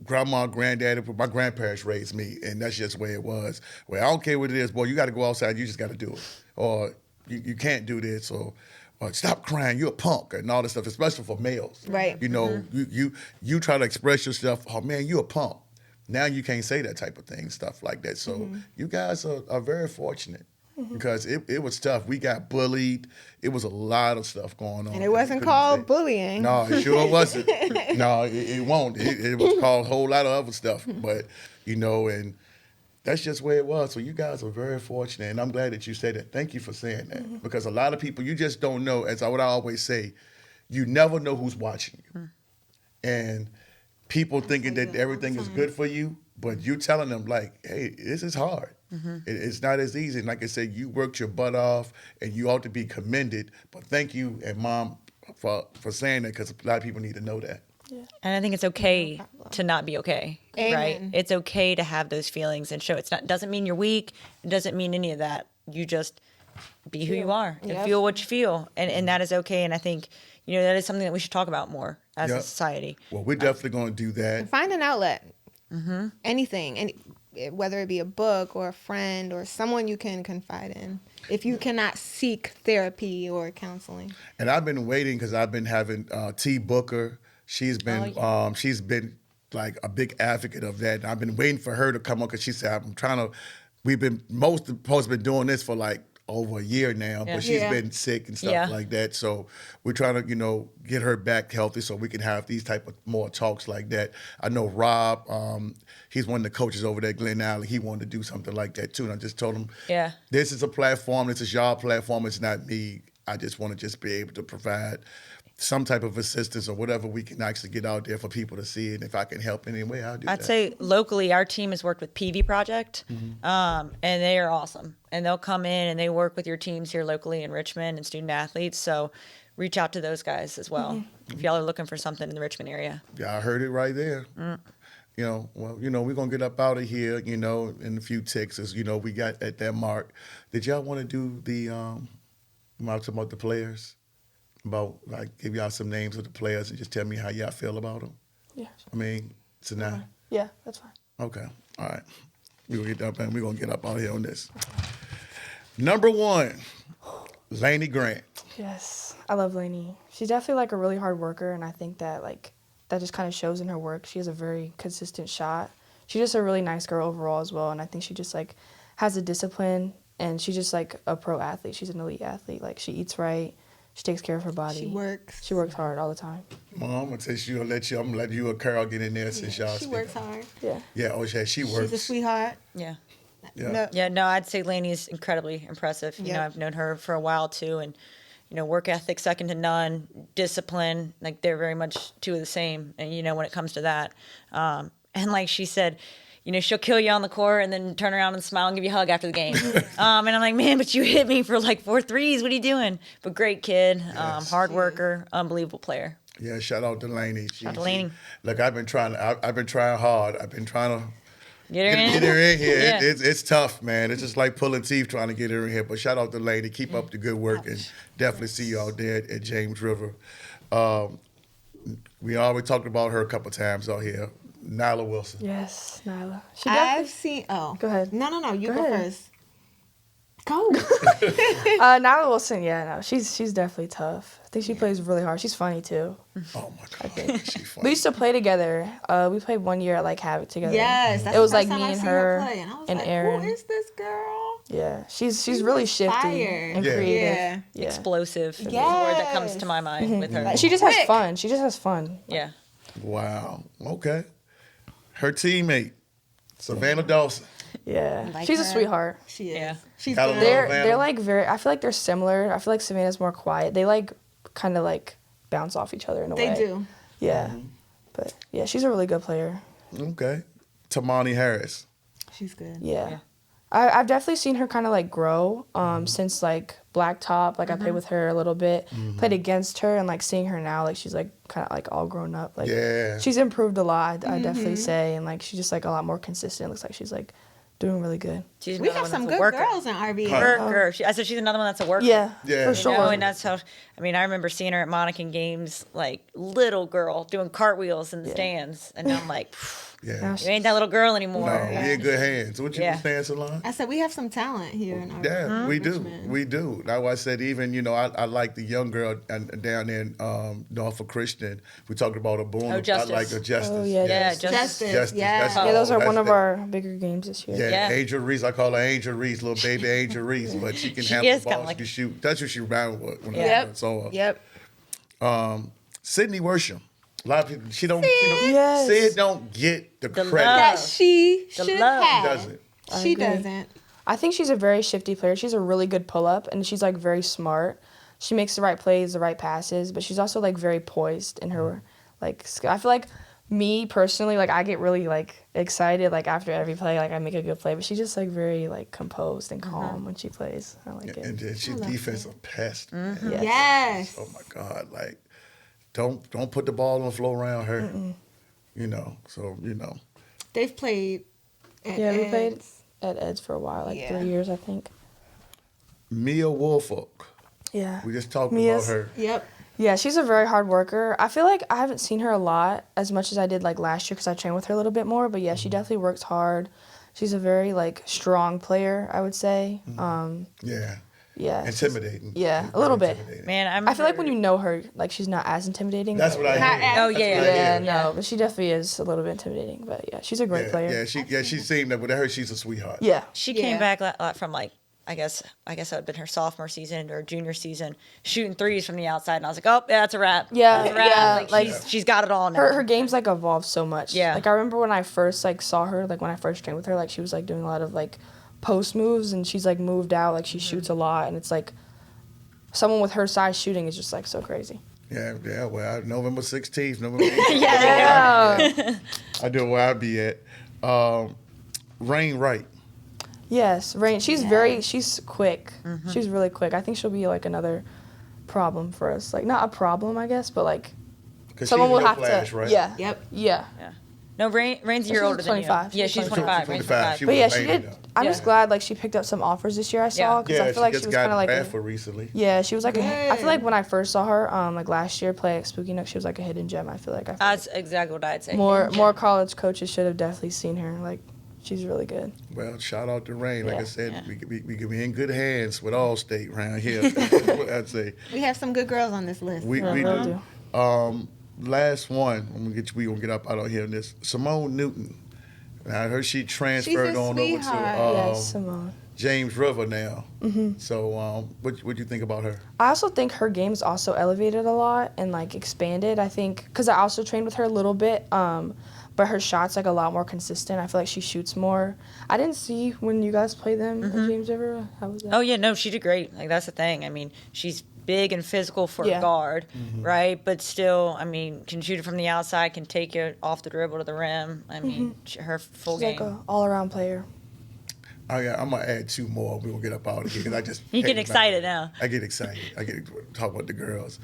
grandma, granddaddy, my grandparents raised me, and that's just the way it was. Well, I don't care what it is, boy, you got to go outside, you just got to do it. Or you can't do this, or stop crying, you're a punk, and all this stuff, especially for males. Right. You try to express yourself, oh man, you're a punk. Now you can't say that type of thing, stuff like that. So you guys are very fortunate because it was tough. We got bullied. It was a lot of stuff going on. And it wasn't called bullying. No, it sure wasn't. No, it won't. It was called a whole lot of other stuff. But, and that's just where it was. So you guys are very fortunate. And I'm glad that you said that. Thank you for saying that. Because a lot of people, you just don't know, as I would always say, you never know who's watching you. And people thinking that everything is good for you, but you telling them like, hey, this is hard. It's not as easy. And like I said, you worked your butt off and you ought to be commended. But thank you and Mom for saying that because a lot of people need to know that. Yeah. And I think it's okay to not be okay, Amen. right? It's okay to have those feelings and show doesn't mean you're weak. It doesn't mean any of that. You just be who you are and feel what you feel. And that is okay. And I think, that is something that we should talk about more as a society. Well, we're definitely going to do that. Find an outlet. Anything. Whether it be a book or a friend or someone you can confide in. If you cannot seek therapy or counseling. And I've been waiting because I've been having T. Booker. She's been like a big advocate of that. And I've been waiting for her to come on because she said, we've been supposed to be doing this for like over a year now, but she's been sick and stuff like that. So we're trying to, get her back healthy so we can have these type of more talks like that. I know Rob, he's one of the coaches over there at Glen Alley. He wanted to do something like that too. And I just told him, this is a platform. This is your platform. It's not me. I just want to just be able to provide some type of assistance or whatever we can actually get out there for people to see it. And if I can help in any way, I'll do that. I'd say locally, our team has worked with PV Project, and they are awesome. And they'll come in and they work with your teams here locally in Richmond and student athletes. So reach out to those guys as well if y'all are looking for something in the Richmond area. Yeah, I heard it right there. We're going to get up out of here, in a few ticks as, we got at that mark. Did y'all want to do the, talking about the players? About, give y'all some names of the players and just tell me how y'all feel about them? Yeah. Sanai? Yeah, that's fine. Okay. All right. We're going to get up out here on this. Number 1, Lainey Grant. Yes, I love Lainey. She's definitely like a really hard worker, and I think that like that just kind of shows in her work. She has a very consistent shot. She's just a really nice girl overall as well, and I think she just like has a discipline, and she's just like a pro athlete. She's an elite athlete. Like she eats right, she takes care of her body. She works hard all the time. Mom, I'm gonna tell you, I'm gonna let you and Carl get in there since y'all. She works hard. Yeah. Yeah, oh yeah, she works. She's a sweetheart. Yeah. Yeah. No, I'd say Lainey's incredibly impressive. You know, I've known her for a while too, and you know, work ethic second to none, discipline, like they're very much two of the same. And you know, when it comes to that, and like she said, you know, she'll kill you on the court and then turn around and smile and give you a hug after the game. And I'm like, man, but you hit me for like 4 threes. What are you doing? But great kid, hard worker, unbelievable player. Yeah, shout out to Lainey. Shout out to Lainey. Look, I've been trying hard. I've been trying to Get her in here. Yeah. It's tough, man. It's just like pulling teeth trying to get her in here. But shout out to Lainey. Keep up the good work, and definitely see you out there at James River. We already talked about her a couple times out here. Nyla Wilson. Yes, Nyla. I've seen. Oh, Go ahead. No. You go ahead. first. Go. Nyla Wilson, yeah, no, she's definitely tough. I think she plays really hard. She's funny too. Oh my God, she's funny. We used to play together. We played 1 year at like Havoc together. Yes, that's it was the like first me time I and seen her play, and I was and like, Aaron. Who is this girl? Yeah, she's really shifty fire. and Yeah. creative. Yeah. Explosive is the word that comes to my mind with her. She just has Quick. fun. She just has fun. Yeah. Wow. Okay. Her teammate, Savannah Dawson. Yeah, Like she's a her. sweetheart. She is. Yeah. She's Gotta good. love They're Savannah. like very. I feel like they're similar. I feel like Savannah's more quiet. They like kind of like bounce off each other in a way. They do. Yeah, but yeah, she's a really good player. Okay. Tamani Harris. She's good. Yeah. I've definitely seen her kind of like grow since like Blacktop. Like I played with her a little bit, played against her, and like seeing her now, like she's like kind of like all grown up. Like Yeah. she's improved a lot. I definitely say, and like she's just like a lot more consistent. Looks like she's like doing really good. She's We another have one some that's a good worker. girls in RBA. Worker. I said she's another one that's a worker. Yeah, Yeah. for You sure. You know, and that's how, I mean, I remember seeing her at Monacan games, like little girl doing cartwheels in the stands. And I'm like, Yeah. Now you ain't that little girl anymore. No, we in good hands. What you Yeah. were saying, Solange? I said we have some talent here in RBA. Yeah, we do. Richmond. We do. That's why I said even, you know, I like the young girl down there in Norfolk Christian. We talked about a boom. Oh, Justice. I like her Justice. Oh, yeah, Yeah, Justice. Justice. Justice. Yeah. That's- Yeah, those are that's one of the- our bigger games this year. Yeah, Yeah. Angel Reese. I call her Angel Reese, little baby Angel Reese. But she can She handle is the kinda ball. like- She can shoot. That's what she ran with when I Yep. saw her. Yep. Sydney Worsham. A lot of people, she don't Yes. Sid don't get the credit. love. That she The should love. have. Doesn't. She agree. doesn't. I think she's a very shifty player. She's a really good pull-up, and she's like very smart. She makes the right plays, the right passes, but she's also like very poised in her like. I feel like me personally, like I get really like excited like after every play, like I make a good play, but she's just like very like composed and calm when she plays. I like it. And then she's defensive pest. man. Yes. Yes. Oh my God! Like, don't put the ball on the floor around her. You know. So you know. They've played. At Yeah, we Ed's. played at Ed's for a while, like Yeah. 3 years, I think. Mia Woolfolk. Yeah. We just talked Mia's- about her. Yep. Yeah, she's a very hard worker. I feel like I haven't seen her a lot as much as I did like last year because I trained with her a little bit more. But yeah, she definitely works hard. She's a very like strong player, I would say. Yeah. Yeah. she's- Intimidating. Yeah, She's a little very bit. intimidating. Man, I feel like when you know her, like she's not as intimidating. That's but- what I Not hear. as- Oh, That's yeah. what I Yeah, hear. no, but she definitely is a little bit intimidating. But yeah, she's a great player. Yeah, she seemed that with her, she's a sweetheart. Yeah. she Yeah. came back from like, I guess that would have been her sophomore season or junior season, shooting threes from the outside. And I was like, oh, yeah, that's a wrap. Yeah, That's a wrap. yeah, Like, like- she's got it all now. Her game's like evolved so much. Yeah. Like I remember when I first like saw her, like when I first trained with her, like she was like doing a lot of like post moves and she's like moved out, like she shoots a lot and it's like someone with her size shooting is just like so crazy. Yeah. Well, November 16th, November 18th. Yeah. I know where I be at. Rain Wright. Yes, Rain. She's quick. She's really quick. I think she'll be like another problem for us. Like not a problem, I guess, but like 'Cause someone she's will your have class, to. right? Yeah. Yep. Yeah. No, Rain's a year She's older than you. 25. Yeah, She's she's 25. 25. Rain's 25. She 25. But yeah, was she amazing, did. though. I'm Yeah. just glad like she picked up some offers this year. I saw Yeah. because Yeah, I feel like she just was got kind of like. Bradford recently. Yeah, she was like. I feel like when I first saw her, like last year play at Spooky Nook, she was like a hidden gem. I feel like. That's exactly what I'd say. More college coaches should have definitely seen her. Like, she's really good. Well, shout out to Rain. Like Yeah. I said, we could be in good hands with Allstate around here. That's what I'd say. We have some good girls on this list. We Will do. do. last one. We gonna get up out of here in this. Simone Newton. And I heard she transferred on over to Yes, Simone. James River now. So what you think about her? I also think her game's also elevated a lot and like expanded. I think because I also trained with her a little bit, but her shot's like a lot more consistent. I feel like she shoots more. I didn't see when you guys played them at James River. How was that? Oh yeah, no, she did great. Like that's the thing. I mean, she's big and physical for a guard, right? But still, I mean, can shoot it from the outside, can take it off the dribble to the rim. I mean, her full She's game. like an all-around player. I'm gonna add 2 more. We're gonna get up out of here because I just You get excited now. I get excited. I get to talk about the girls.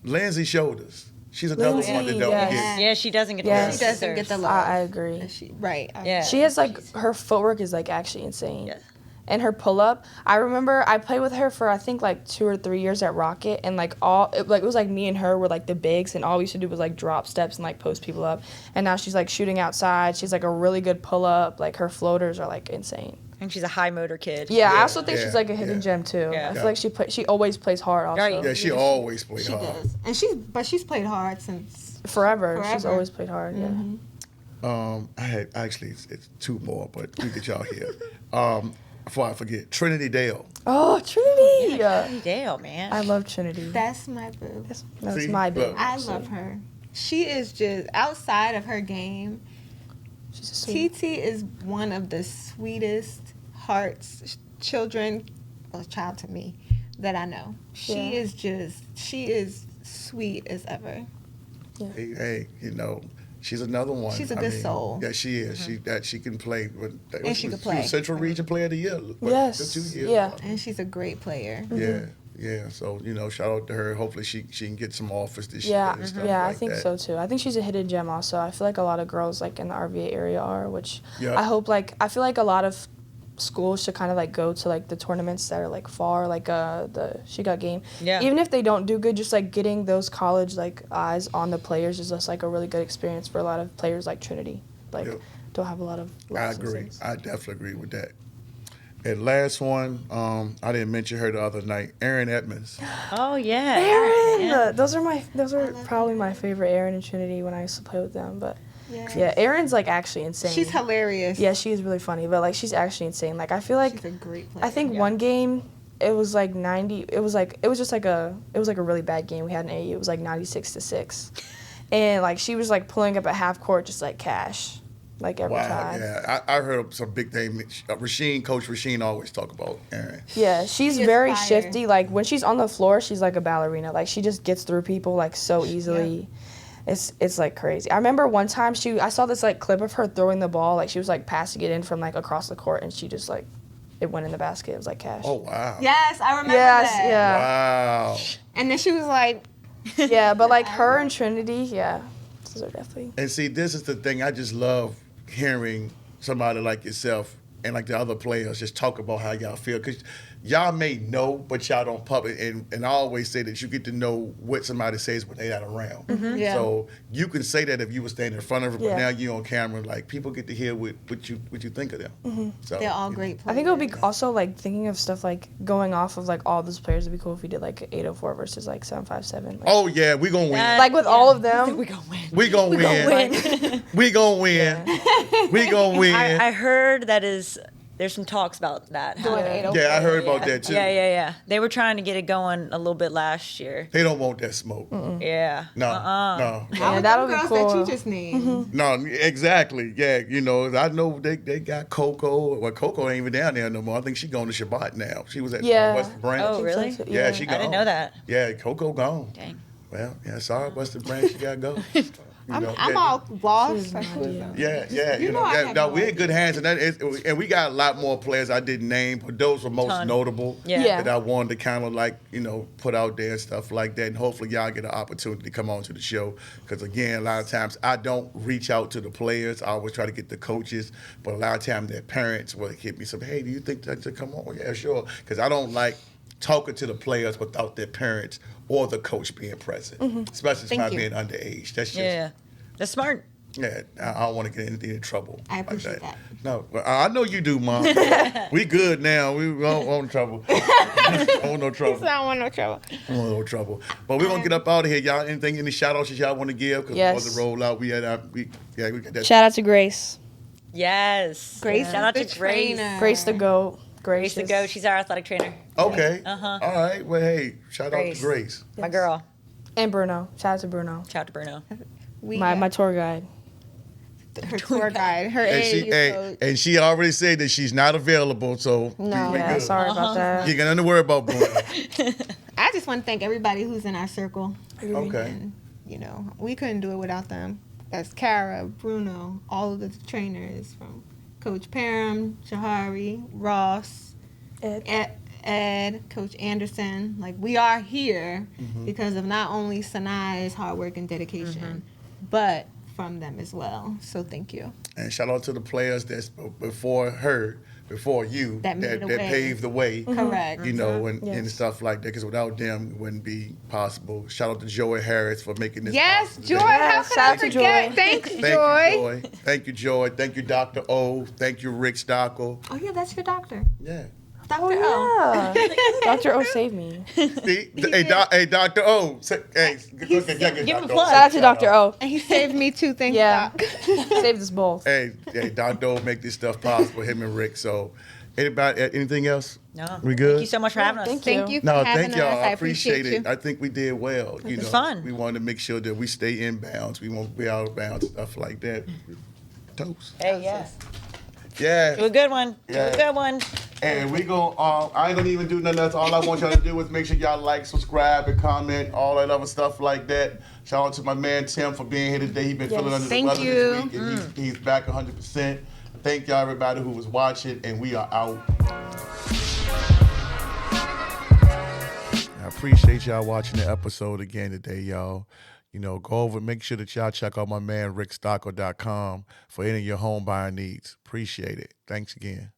Lindsay Shoulders. She's another one that don't get. Yeah, she doesn't get Yes. the She doesn't get the love. I agree. Right. Yeah. She has like her footwork is like actually insane. Yeah. And her pull up, I remember I played with her for I think like 2 or 3 years at Rocket, and like it was like me and her were like the bigs, and all we used to do was like drop steps and like post people up. And now she's like shooting outside. She's like a really good pull up. Like her floaters are like insane. And she's a high motor kid. Yeah, I Yeah, also think yeah, she's like a hidden yeah. gem too. Yeah. I feel like she always plays hard. Also, Right. Yeah, she always played She hard. does. And she's played hard since forever. She's Forever. always played hard. Yeah. I had actually it's 2 more, but we get y'all here. Before I forget, Trinity Dale. Oh, Trinity! Hey, Dale, man. I love Trinity. that's my boo. That's See, my look. baby. I love her. She is just outside of her game. She's a sweet. TT is one of the sweetest hearts, children, well, child to me, that I know. She is sweet as ever. Hey, she's another one. She's a good soul. Yeah, she is. She can play. she can play. Central Region Player of the Year. Yes. 2 years. Yeah. And she's a great player. Yeah. So shout out to her. Hopefully she can get some offers this year. Yeah, and stuff I like think that. so too. I think she's a hidden gem also. I feel like a lot of girls like in the RVA area are, which Yeah. I hope I feel like a lot of schools should kind of like go to like the tournaments that are like far, like the She Got Game. Yeah. Even if they don't do good, just like getting those college like eyes on the players is just like a really good experience for a lot of players like Trinity. Like Yep. don't have a lot of I licenses. agree. I definitely agree with that. And last one, I didn't mention her the other night, Erin Edmonds. Oh, yeah. Erin, Yeah. those are probably my favorite, Erin and Trinity, when I used to play with them. But Yeah. yeah, Erin's like actually insane. She's hilarious. Yeah, she is really funny, but like she's actually insane. Like I feel like She's a great player. I think one game it was like 90. It was like a really bad game. We had an AU. It was like 96-6, and like she was like pulling up at half court just like cash, like every Wow, time. yeah. I heard some big thing. Coach Rasheen always talk about Erin. Yeah, she's She is very fire. shifty. Like when she's on the floor, she's like a ballerina. Like she just gets through people like so easily. It's like crazy. I remember one time I saw this like clip of her throwing the ball. Like she was like passing it in from like across the court, and she just like it went in the basket. It was like cash. Oh wow. Yes, I remember Yes, that. yeah, Wow. And then she was like, yeah. But like her and Trinity, yeah, those are definitely. And see, this is the thing. I just love hearing somebody like yourself and like the other players just talk about how y'all feel. Because y'all may know, but y'all don't public. And I always say that you get to know what somebody says when they're not around. Yeah. So you can say that if you were standing in front of her, but Yeah. now you're on camera. Like people get to hear what you think of them. So they're all great players. I think it would be also like thinking of stuff like going off of like all those players. It'd be cool if we did like 804 versus like 757. Like, Oh yeah, we gonna win. like with all of them. We gonna win. We gonna win. We gonna win. We gonna win. I heard there's some talks about that. Doing 804. Yeah, I heard about that too. Yeah. They were trying to get it going a little bit last year. They don't want that smoke. Yeah. No, no. All Yeah, the that'll be girls cool. that you just named. No, exactly. Yeah, I know they got Coco. Well, Coco ain't even down there no more. I think she going to Shabbat now. She was at Yeah. Western Branch. Oh, really? Yeah, she gone. I didn't know that. Yeah, Coco gone. Dang. Well, yeah, sorry, Western Branch, you gotta go. I'm all lost. Yeah. You know I have no, no we're in idea. good hands, and we got a lot more players I didn't name, but those were most Ton. notable Yeah. that I wanted to kind of like put out there and stuff like that, and hopefully y'all get an opportunity to come on to the show because again, a lot of times I don't reach out to the players. I always try to get the coaches, but a lot of times their parents will hit me some, hey, do you think that to come on? Yeah, sure, because I don't like talking to the players without their parents or the coach being present, especially Thank not you. being underage. That's just Yeah. That's smart. Yeah, I don't want to get anything in trouble. I appreciate that. No, but I know you do, Mom. We good now. We don't want trouble. I don't want no trouble. I don't want no trouble. I don't want no trouble. But we're going to get up out of here. Y'all, any shout-outs that y'all want to give? Because Yes. before the roll out, we got that. Shout out to Grace. Yes. Grace, Shout out the to Grace. trainer. Grace the GOAT. Grace to go. She's our athletic trainer. Okay. Uh-huh. All right. Well, hey, shout out Grace. to Grace. My girl. And Bruno. Shout out to Bruno. Shout out to Bruno. My tour guide. her tour guide, her And AAU coach. she already said that she's not available, so No, we yeah, good. sorry about that. You got nothing to worry about, boy. I just want to thank everybody who's in our circle. Okay. And, you know, we couldn't do it without them. That's Kara, Bruno, all of the trainers from Coach Parham, Shahari, Ross, Ed, Coach Anderson. Like, we are here because of not only Sanai's hard work and dedication, but from them as well. So thank you. And shout out to the players that's before you, That made the way. paved the way. Correct. You know, and Yes. stuff like that. Because without them, it wouldn't be possible. Shout out to Joy Harris for making this Yes, possible. Joy. How Yes, could shout I out to forget? Joy. Thanks, Thank Joy. you, Joy. Thank you, Joy. Thank you, Dr. O. Thank you, Rick Stockel. Oh, yeah, that's your doctor. Yeah. Dr. Oh, yeah. Dr. O saved me. See? Hey, Dr. O. Hey, Give him a plug. Shout out to Dr. O. And he saved me too. Thanks, Yeah. Doc. Saved us both. Hey, Dr. O make this stuff possible, him and Rick. So, anything else? No. We good? Thank you so much for having us. Thank you. Thank you for No, having thank us. y'all. I I appreciate it. you. I think we did well. You know, was fun. We wanted to make sure that we stay in bounds. We won't be out of bounds, stuff like that. Toast. Hey, yeah. Yeah. Do a good one. Do Yeah. a good one. And we go. I ain't gonna even do nothing else. All I want y'all to do is make sure y'all like, subscribe, and comment, all that other stuff like that. Shout out to my man Tim for being here today. He's been feeling under the Thank weather you. this week, and he's back 100%. Thank y'all, everybody who was watching, and we are out. I appreciate y'all watching the episode again today, y'all. You know, go over, make sure that y'all check out my man, rickstockel.com for any of your home buying needs. Appreciate it. Thanks again.